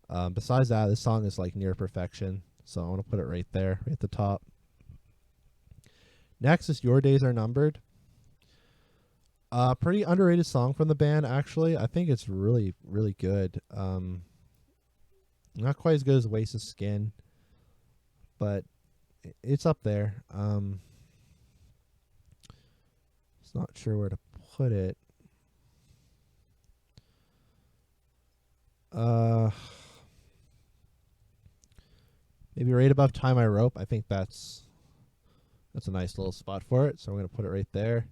Besides that, this song is like near perfection. So I want to put it right there, right at the top. Next is Your Days Are Numbered. Pretty underrated song from the band, actually. I think it's really good. Not quite as good as Waste of Skin, but it's up there. Just not sure where to put it. Maybe right above Tie My Rope. I think that's a nice little spot for it. So I'm going to put it right there.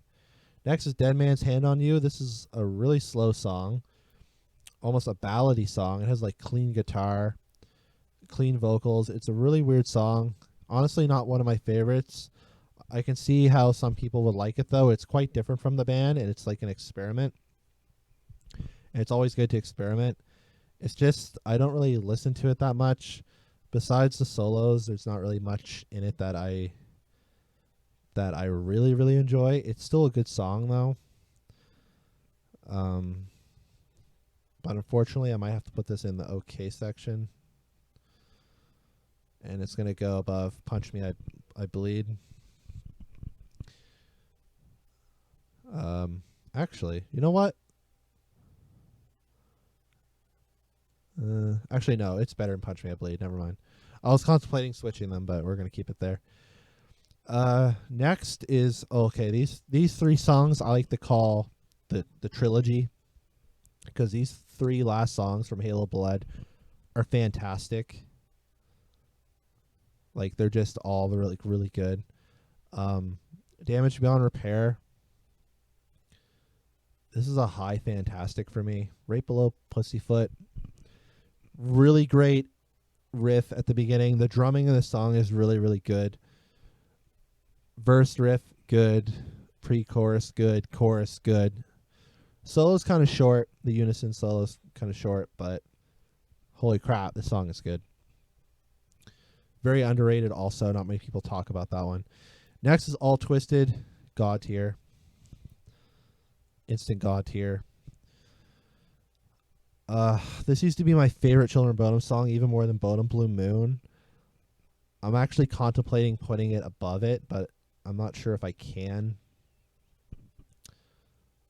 Next is Dead Man's Hand on You. This is a really slow song. Almost a ballady song. It has like clean guitar, clean vocals. It's a really weird song. Honestly, not one of my favorites. I can see how some people would like it, though. It's quite different from the band, and it's like an experiment. And it's always good to experiment. It's just, I don't really listen to it that much. Besides the solos, there's not really much in it that I that I really, really enjoy. It's still a good song though. But unfortunately, I might have to put this in the OK section. And it's going to go above Punch Me, I Bleed. Actually, you know what? Actually, no, it's better than Punch Me, I Bleed. Never mind. I was contemplating switching them, but we're going to keep it there. Next is, okay, these three songs I like to call the trilogy, because these three last songs from Halo Blood are fantastic. Like, they're just all really, really good. Damage Beyond Repair. This is a high fantastic for me. Right below Pussyfoot. Really great riff at the beginning. The drumming of the song is really, really good. Verse riff, good. Pre-chorus, good. Chorus, good. Solo's kind of short. The unison solo's kind of short, but holy crap, this song is good. Very underrated also. Not many people talk about that one. Next is All Twisted. God tier. Instant God tier. This used to be my favorite Children of Bodom song, even more than Bodom Blue Moon. I'm actually contemplating putting it above it, but I'm not sure if I can.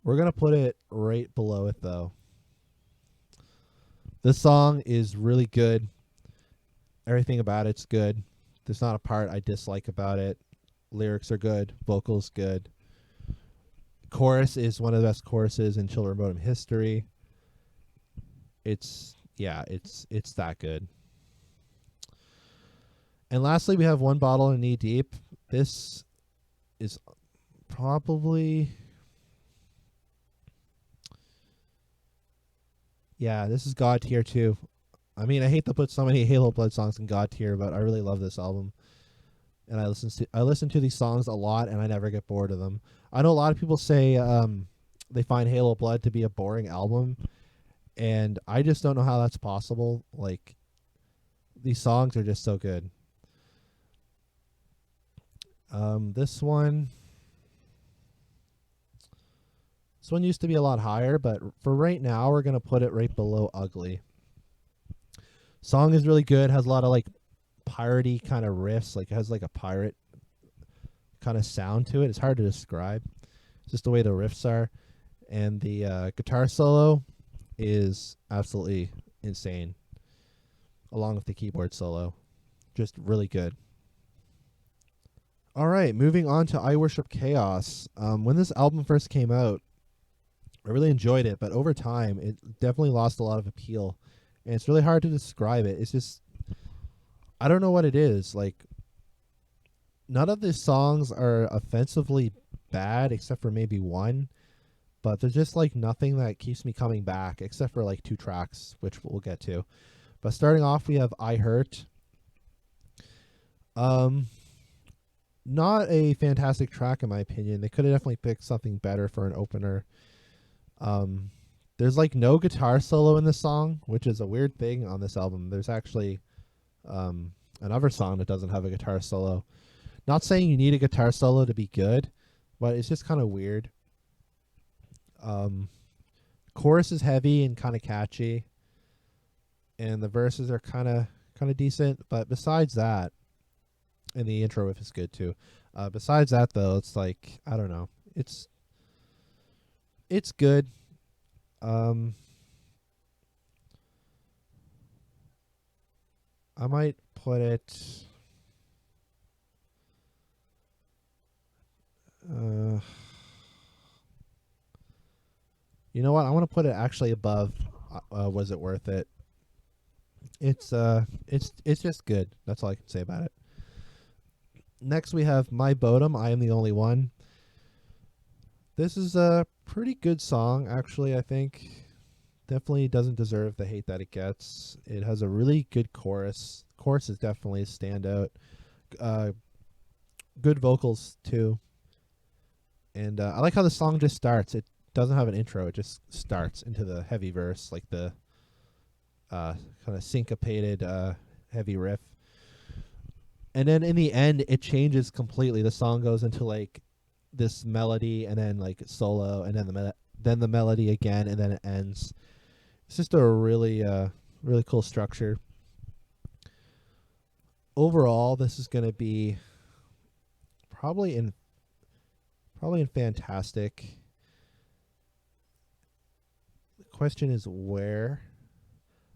We're going to put it right below it, though. This song is really good. Everything about it's good. There's not a part I dislike about it. Lyrics are good. Vocals good. Chorus is one of the best choruses in Children of Bodom history. It's that good. And lastly, we have One Bottle and Knee Deep. This is probably... yeah, this is God tier too. I mean, I hate to put so many Halo Blood songs in God tier, but I really love this album. And I listen to these songs a lot, and I never get bored of them. I know a lot of people say they find Halo Blood to be a boring album, and I just don't know how that's possible. Like, these songs are just so good. This one used to be a lot higher, but for right now, we're going to put it right below Ugly. Song is really good, has a lot of like piratey kind of riffs, like it has like a pirate kind of sound to it. It's hard to describe. It's just the way the riffs are. And the guitar solo is absolutely insane, along with the keyboard solo. Just really good. All right, moving on to I Worship Chaos. When this album first came out, I really enjoyed it, but over time, it definitely lost a lot of appeal. And it's really hard to describe it. It's just, I don't know what it is. Like, none of the songs are offensively bad, except for maybe one. But there's just, like, nothing that keeps me coming back, except for, like, 2 tracks, which we'll get to. But starting off, we have I Hurt. Not a fantastic track, in my opinion. They could have definitely picked something better for an opener. There's like no guitar solo in this song, which is a weird thing on this album. There's actually another song that doesn't have a guitar solo. Not saying you need a guitar solo to be good, but it's just kind of weird. Chorus is heavy and kind of catchy, and the verses are kind of decent. But besides that, and the intro riff is good too. Besides that, though, it's like, I don't know. It's good. I might put it. You know what? I want to put it actually above. Was it worth it? It's just good. That's all I can say about it. Next, we have My Bodom, I Am the Only One. This is a pretty good song, actually, I think. Definitely doesn't deserve the hate that it gets. It has a really good chorus. Chorus is definitely a standout. Good vocals, too. And I like how the song just starts. It doesn't have an intro. It just starts into the heavy verse, like the kind of syncopated heavy riff. And then in the end, it changes completely. The song goes into like this melody, and then like solo, and then then the melody again, and then it ends. It's just a really cool structure. Overall, this is going to be probably in fantastic. The question is where.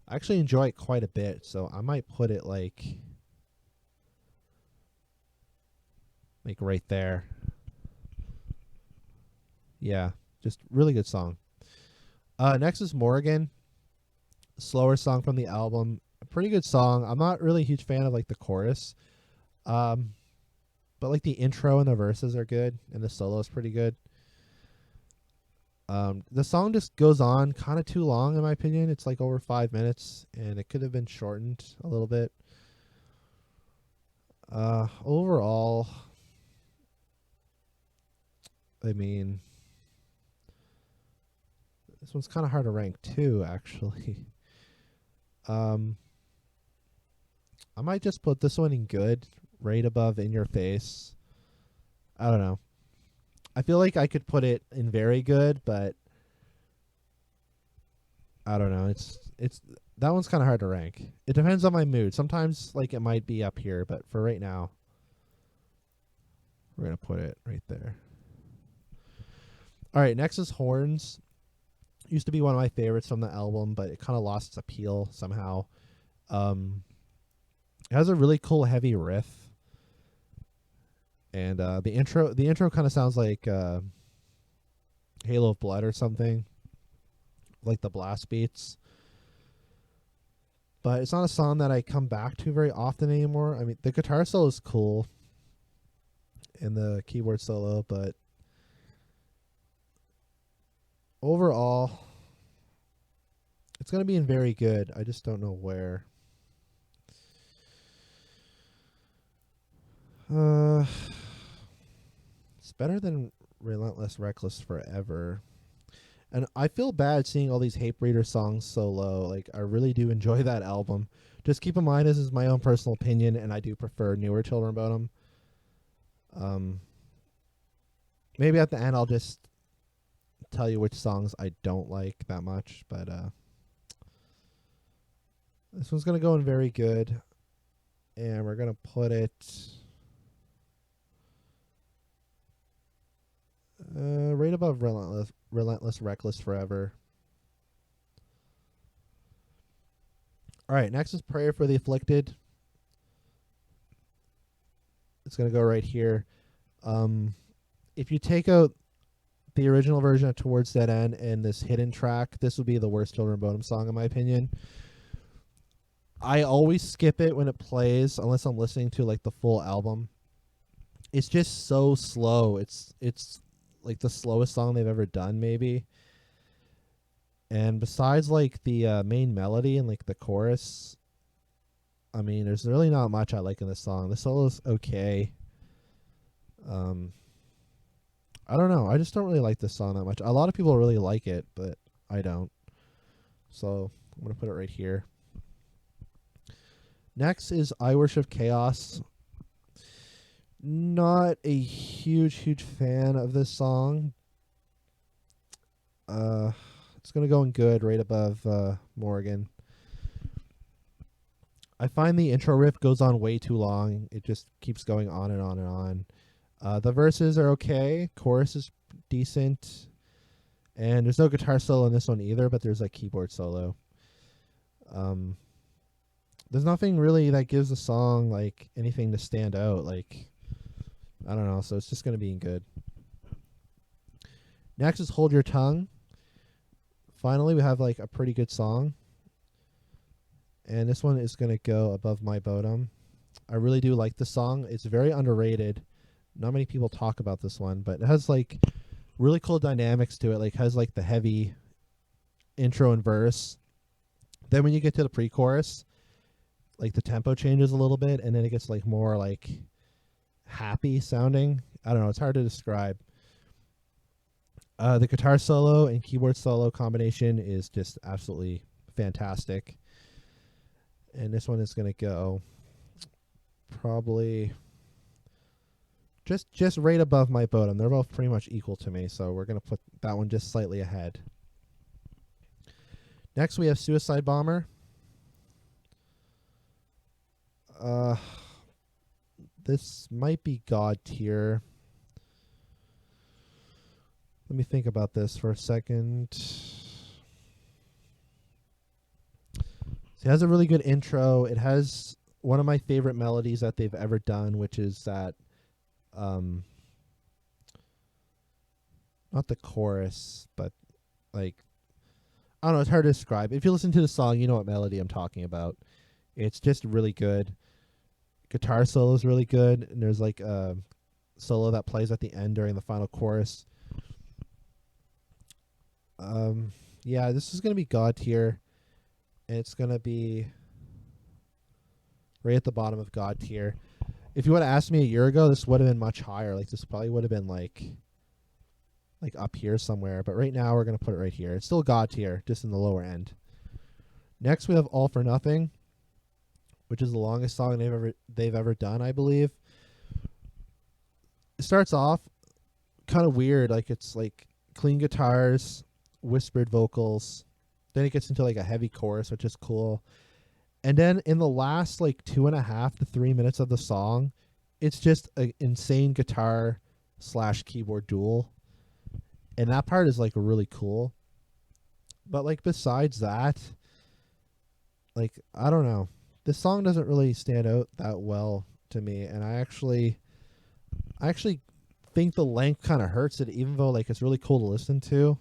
I actually enjoy it quite a bit, so I might put it like right there. Yeah, just really good song. Next is Morgan, slower song from the album. A pretty good song. I'm not really a huge fan of like the chorus, but like the intro and the verses are good, and the solo is pretty good. The song just goes on kind of too long in my opinion. It's like over 5 minutes, and it could have been shortened a little bit. Overall, I mean, this one's kind of hard to rank too, actually. I might just put this one in good, right above In Your Face. I don't know. I feel like I could put it in very good, but I don't know. It's that one's kind of hard to rank. It depends on my mood. Sometimes like it might be up here, but for right now, we're going to put it right there. All right, next is Horns. Used to be one of my favorites from the album, but it kind of lost its appeal somehow. It has a really cool heavy riff, and the intro kind of sounds like Halo of Blood or something, like the blast beats. But it's not a song that I come back to very often anymore. I mean, the guitar solo is cool, and the keyboard solo, but overall, it's going to be in very good. I just don't know where. It's better than Relentless, Reckless Forever. And I feel bad seeing all these Hatebreeder songs so low. Like, I really do enjoy that album. Just keep in mind, this is my own personal opinion, and I do prefer newer Children of Bodom. Maybe at the end I'll just tell you which songs I don't like that much, but this one's gonna go in very good, and we're gonna put it right above Relentless, Reckless Forever. All right, next is Prayer for the Afflicted. It's gonna go right here. If you take out the original version of Towards Dead End and this hidden track, this would be the worst Children of Bodom song in my opinion. I always skip it when it plays unless I'm listening to like the full album. It's just so slow. It's like the slowest song they've ever done maybe. And besides like the main melody and like the chorus, I mean, there's really not much I like in this song. The solo's okay. I don't know. I just don't really like this song that much. A lot of people really like it, but I don't. So I'm going to put it right here. Next is I Worship Chaos. Not a huge fan of this song. It's going to go in good right above Morgan. I find the intro riff goes on way too long. It just keeps going on and on and on. The verses are okay. Chorus is decent. And there's no guitar solo in this one either, but there's a keyboard solo. There's nothing really that gives the song like anything to stand out. Like, I don't know. So it's just going to be in good. Next is Hold Your Tongue. Finally, we have like a pretty good song. And this one is going to go above My Bodom. I really do like this song. It's very underrated. Not many people talk about this one, but it has like really cool dynamics to it. Like has like the heavy intro and verse. Then when you get to the pre-chorus, like the tempo changes a little bit, and then it gets like more like happy sounding. I don't know. It's hard to describe. The guitar solo and keyboard solo combination is just absolutely fantastic. And this one is going to go probably just right above my Bodom. They're both pretty much equal to me, so we're gonna put that one just slightly ahead. Next we have Suicide Bomber. This might be God tier. Let me think about this for a second. It has a really good intro. It has one of my favorite melodies that they've ever done, which is that, not the chorus, but like, I don't know, it's hard to describe. If you listen to the song, you know what melody I'm talking about. It's just really good. Guitar solo is really good, and there's like a solo that plays at the end during the final chorus. Yeah, this is going to be God tier. And it's going to be right at the bottom of God tier. If you would have asked me a year ago, this would have been much higher. Like, this probably would have been like up here somewhere. But right now, we're going to put it right here. It's still God tier, just in the lower end. Next, we have All for Nothing, which is the longest song they've ever done, I believe. It starts off kind of weird. Like, it's like clean guitars, whispered vocals. Then it gets into like a heavy chorus, which is cool. And then in the last like 2.5 to 3 minutes of the song, it's just an insane guitar / keyboard duel. And that part is like really cool. But like besides that, like, I don't know. This song doesn't really stand out that well to me. And I actually think the length kind of hurts it, even though like it's really cool to listen to.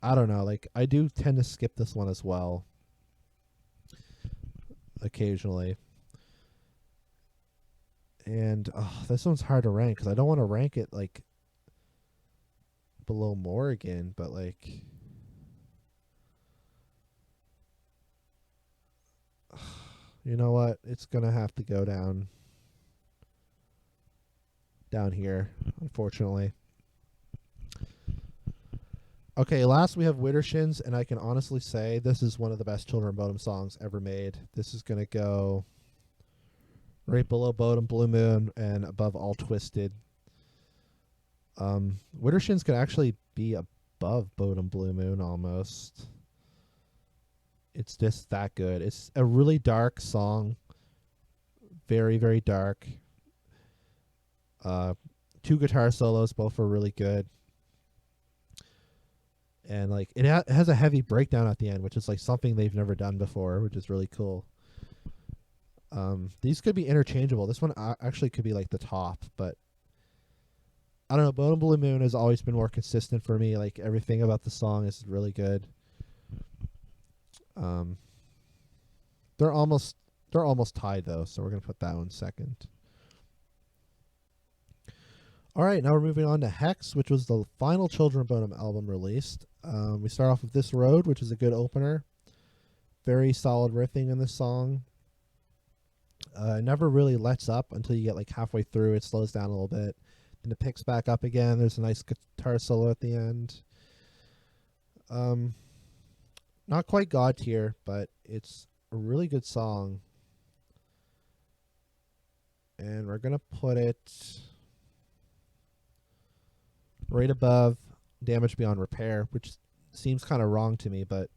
I don't know, like I do tend to skip this one as well occasionally. And this one's hard to rank because I don't want to rank it like below Morrigan, but like you know what? It's gonna have to go down here, unfortunately. Okay, last we have Widdershins, and I can honestly say this is one of the best Children of Bodom songs ever made. This is going to go right below Bodom Blue Moon and above All Twisted. Widdershins could actually be above Bodom Blue Moon almost. It's just that good. It's a really dark song. Very, very dark. 2 guitar solos, both are really good. And like it has a heavy breakdown at the end, which is like something they've never done before, which is really cool. These could be interchangeable. This one actually could be like the top, but I don't know. Bodom Blue Moon has always been more consistent for me. Like everything about the song is really good. They're almost tied though, so we're gonna put that one second. All right, now we're moving on to Hexed, which was the final Children of Bodom album released. We start off with This Road, which is a good opener. Very solid riffing in this song. It never really lets up until you get like halfway through. It slows down a little bit. Then it picks back up again. There's a nice guitar solo at the end. Not quite God tier, but it's a really good song. And we're going to put it right above Damage Beyond Repair, which seems kind of wrong to me, but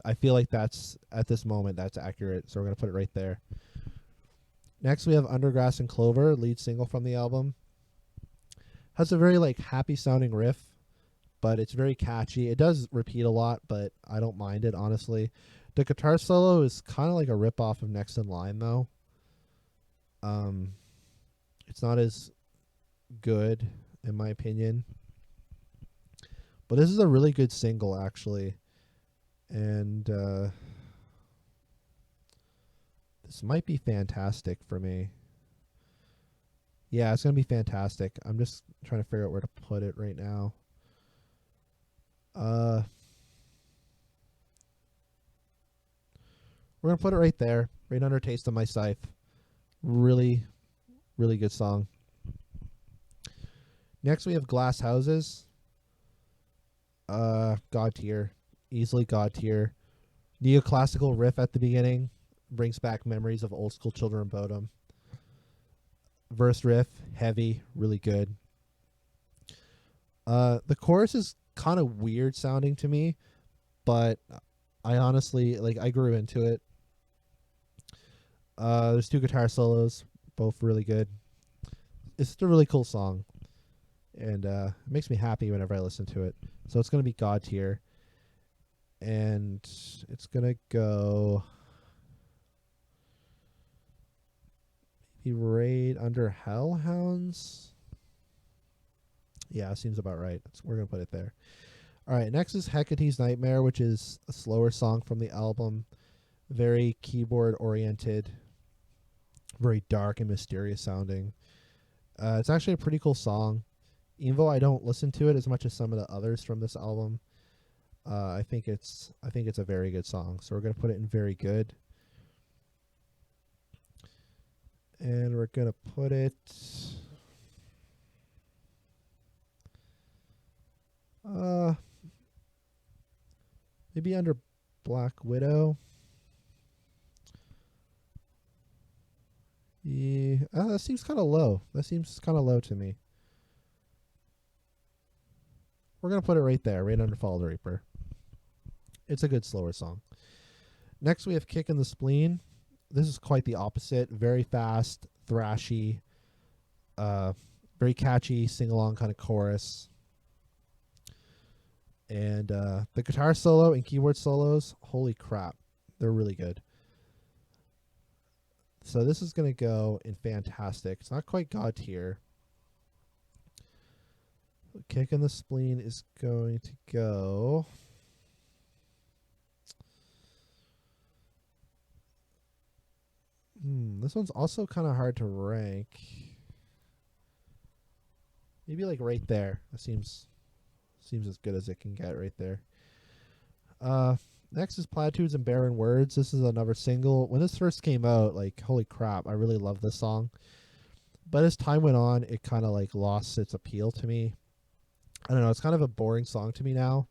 I feel like that's, at this moment, that's accurate, so we're going to put it right there. Next, we have Undergrass and Clover, lead single from the album. Has a very like happy sounding riff, but it's very catchy. It does repeat a lot, but I don't mind it, honestly. The guitar solo is kind of like a rip-off of Next in Line, though. It's not as good, in my opinion. But this is a really good single, actually. And this might be fantastic for me. Yeah, it's going to be fantastic. I'm just trying to figure out where to put it right now. We're going to put it right there, right under Taste of My Scythe. Really, really good song. Next, we have Glass Houses. God tier. Easily God tier. Neoclassical riff at the beginning. Brings back memories of old school Children of Bodom. Verse riff, heavy, really good. The chorus is kind of weird sounding to me, but I honestly, like, I grew into it. There's 2 guitar solos, both really good. It's just a really cool song, and it makes me happy whenever I listen to it. So it's going to be God tier, and it's going to go maybe right under Hellhounds. Yeah, seems about right. We're going to put it there. All right, next is Hecate's Nightmare, which is a slower song from the album. Very keyboard-oriented, very dark and mysterious sounding. It's actually a pretty cool song. Even though I don't listen to it as much as some of the others from this album, I think it's a very good song. So we're going to put it in very good. And we're going to put it... maybe under Black Widow. Yeah, that seems kind of low. That seems kind of low to me. We're going to put it right there, right under Fall of the Reaper. It's a good slower song. Next we have Kick in the Spleen. This is quite the opposite. Very fast, thrashy, very catchy, sing-along kind of chorus. And the guitar solo and keyboard solos, holy crap, they're really good. So this is going to go in fantastic. It's not quite God tier. Kick in the Spleen is going to go... this one's also kind of hard to rank. Maybe like right there. That seems as good as it can get right there. Next is Platitudes and Barren Words. This is another single. When this first came out, like, holy crap, I really loved this song. But as time went on, it kind of like lost its appeal to me. I don't know, it's kind of a boring song to me now.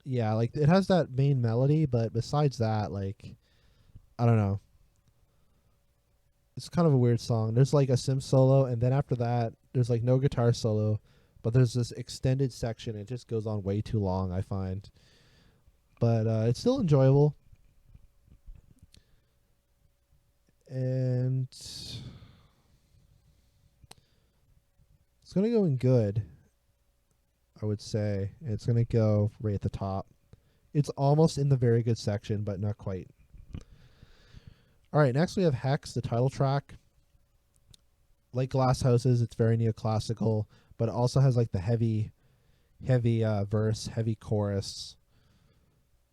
Yeah, like, it has that main melody, but besides that, like, I don't know. It's kind of a weird song. There's like a sim solo, and then after that, there's like no guitar solo, but there's this extended section. It just goes on way too long, I find. But it's still enjoyable. And it's going to go in good, I would say. It's going to go right at the top. It's almost in the very good section, but not quite. All right, next we have Hexed, the title track. Like Glass Houses, it's very neoclassical, but it also has like the heavy verse, heavy chorus.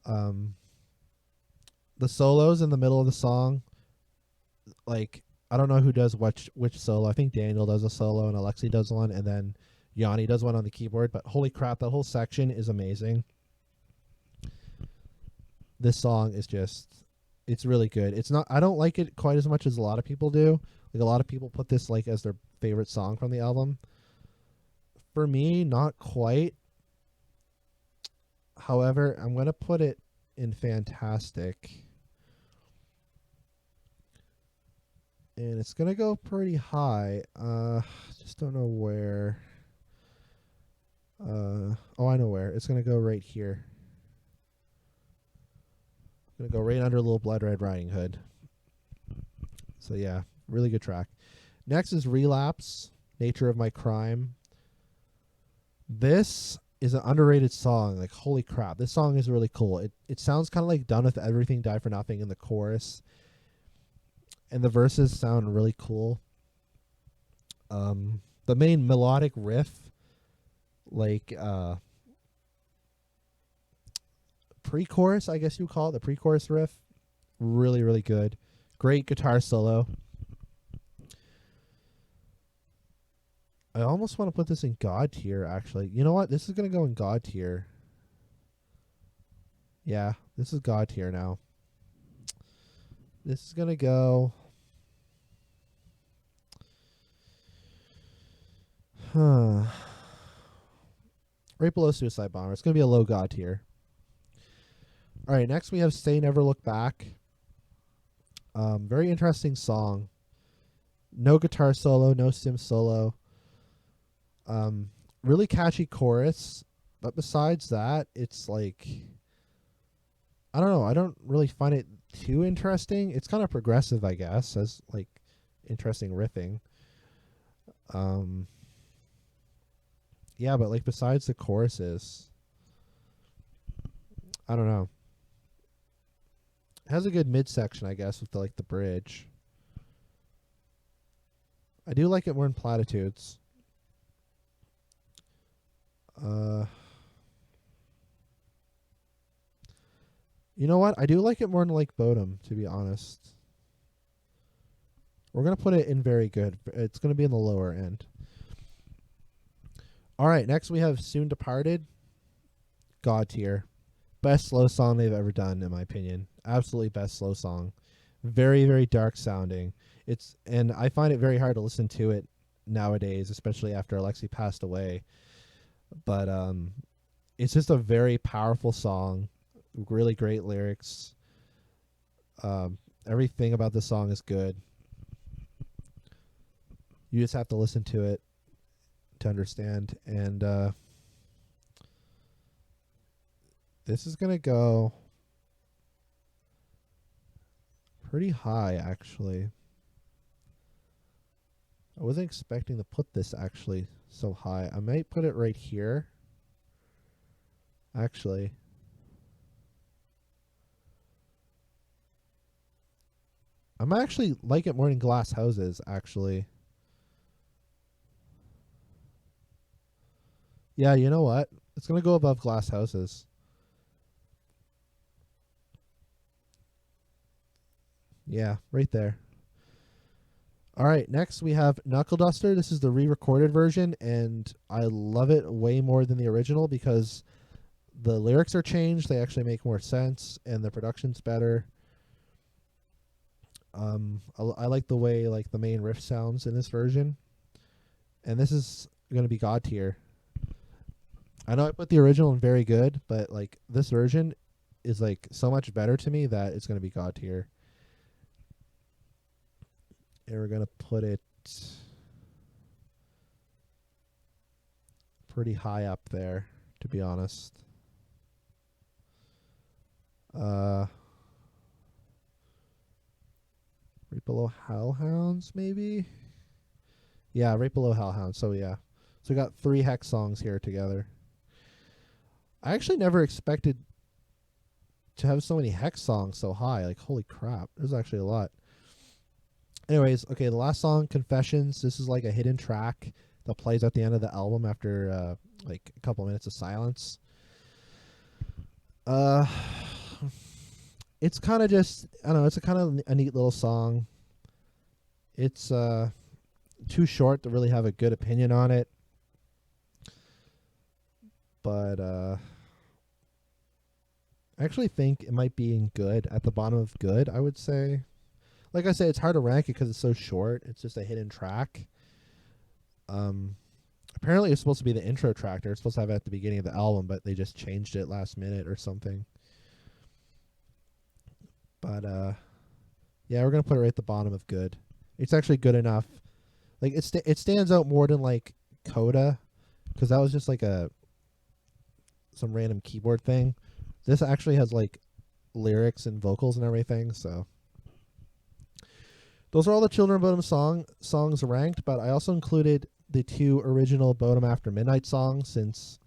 The solos in the middle of the song, like, I don't know who does which solo. I think Daniel does a solo and Alexi does one, and then Yanni does one on the keyboard. But holy crap, that whole section is amazing. This song is just, it's really good. It's not, I don't like it quite as much as a lot of people do. Like, a lot of people put this like as their favorite song from the album. For me, not quite. However, I'm going to put it in fantastic. And it's going to go pretty high. Just don't know where. Oh, I know where. It's going to go right here. Going to go right under Little Blood Red Riding Hood. So yeah, really good track. Next is Relapse, Nature of My Crime. This is an underrated song. Like, holy crap, this song is really cool. It sounds kind of like Done With Everything, Die For Nothing in the chorus. And the verses sound really cool. The main melodic riff, like pre-chorus, I guess you call it, the pre-chorus riff, really, really good. Great guitar solo. I almost want to put this in God tier, actually. You know what? This is going to go in God tier. Yeah, this is God tier now. This is going to go... right below Suicide Bomber. It's going to be a low God tier. All right, next we have Say Never Look Back. Very interesting song. No guitar solo, no sim solo. Really catchy chorus, but besides that, it's like, I don't know. I don't really find it too interesting. It's kind of progressive, I guess, as like interesting riffing. Um, yeah, but like besides the choruses, I don't know. It has a good midsection, I guess, with the bridge. I do like it more in platitudes. You know what? I do like it more in like Bodom, to be honest. We're gonna put it in very good. It's gonna be in the lower end. All right, next we have Soon Departed. God tier. Best slow song they've ever done, in my opinion. Absolutely best slow song. Very, very dark sounding. And I find it very hard to listen to it nowadays, especially after Alexi passed away. But it's just a very powerful song. Really great lyrics. Everything about the song is good. You just have to listen to it to understand. And this is going to go pretty high, actually. I wasn't expecting to put this actually so high. I might put it right here. Actually. I might actually like it more than Glass Houses, actually. Yeah, you know what? It's going to go above Glass Houses. Yeah, right there. All right, next we have Knuckle Duster. This is the re-recorded version, and I love it way more than the original because the lyrics are changed. They actually make more sense, and the production's better. I like the way like the main riff sounds in this version, and this is going to be God tier. I know I put the original in very good, but like this version is like so much better to me that it's going to be God tier. And we're going to put it pretty high up there, to be honest. Right below Hellhounds, maybe? Yeah, right below Hellhounds. So yeah. So we got 3 Hex songs here together. I actually never expected to have so many Hex songs so high. Like, holy crap. There's actually a lot. Anyways, okay, the last song, Confessions. This is like a hidden track that plays at the end of the album after like a couple minutes of silence. It's kind of just, I don't know, it's a kind of a neat little song. It's too short to really have a good opinion on it. But I actually think it might be in good, at the bottom of good, I would say. Like I said, it's hard to rank it because it's so short. It's just a hidden track. Apparently it's supposed to be the intro track. They're supposed to have it at the beginning of the album, but they just changed it last minute or something. But yeah, we're gonna put it right at the bottom of good. It's actually good enough. Like it stands out more than like Coda, because that was just like some random keyboard thing. This actually has like lyrics and vocals and everything. So those are all the Children of Bodom songs ranked. But I also included the 2 original Bodom After Midnight songs, since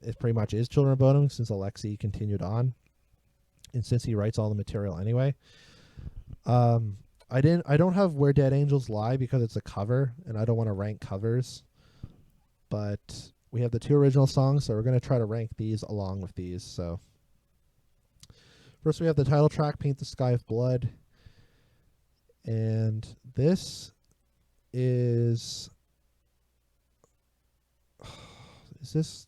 it pretty much is Children of Bodom, since Alexi continued on, and since he writes all the material anyway. I don't have Where Dead Angels Lie because it's a cover, and I don't want to rank covers. But we have the 2 original songs, so we're going to try to rank these along with these. So first we have the title track, Paint the Sky with Blood. And this is this,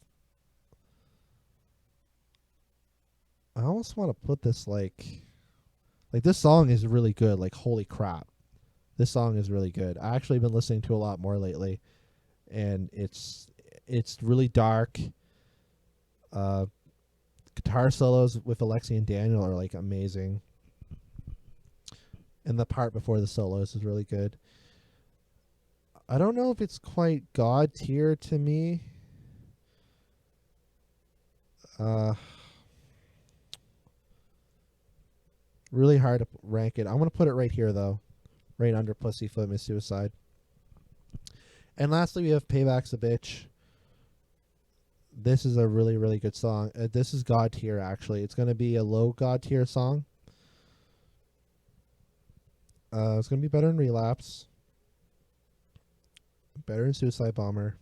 I almost want to put this like this song is really good. Like, holy crap, this song is really good. I actually been listening to a lot more lately, and it's really dark. Guitar solos with Alexi and Daniel are like amazing, And the part before the solos is really good. I don't know if it's quite God tier to me. Really hard to rank it. I'm going to put it right here, though. Right under Pussyfoot Miss Suicide. And lastly, we have Payback's a Bitch. This is a really, really good song. This is God tier, actually. It's going to be a low God tier song. It's going to be better than Relapse. Better than Suicide Bomber.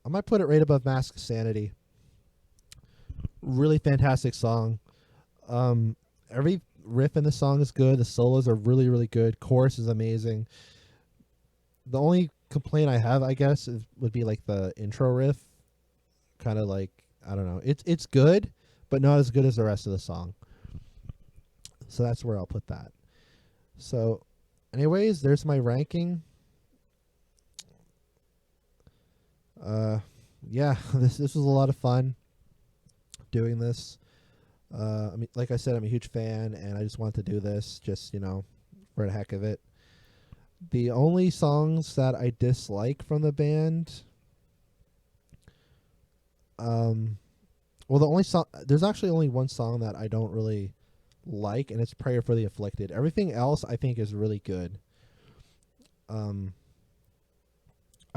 I might put it right above Mask of Sanity. Really fantastic song. Every riff in the song is good. The solos are really, really good. Chorus is amazing. The only complaint I have, I guess, would be like the intro riff. Kind of like, I don't know. It's good, but not as good as the rest of the song. So that's where I'll put that. So, anyways, there's my ranking. Yeah, this was a lot of fun doing this. I mean, like I said, I'm a huge fan, and I just want to do this just, for the heck of it. The only songs that I dislike from the band, there's actually only one song that I don't really like, and it's Prayer for the Afflicted. Everything else I think is really good. I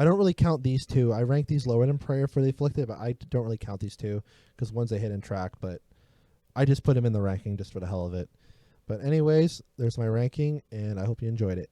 don't really count these two. I rank these lower than Prayer for the Afflicted, but I don't really count these two because one's a hidden track, but I just put them in the ranking just for the hell of it. But anyways, there's my ranking, and I hope you enjoyed it.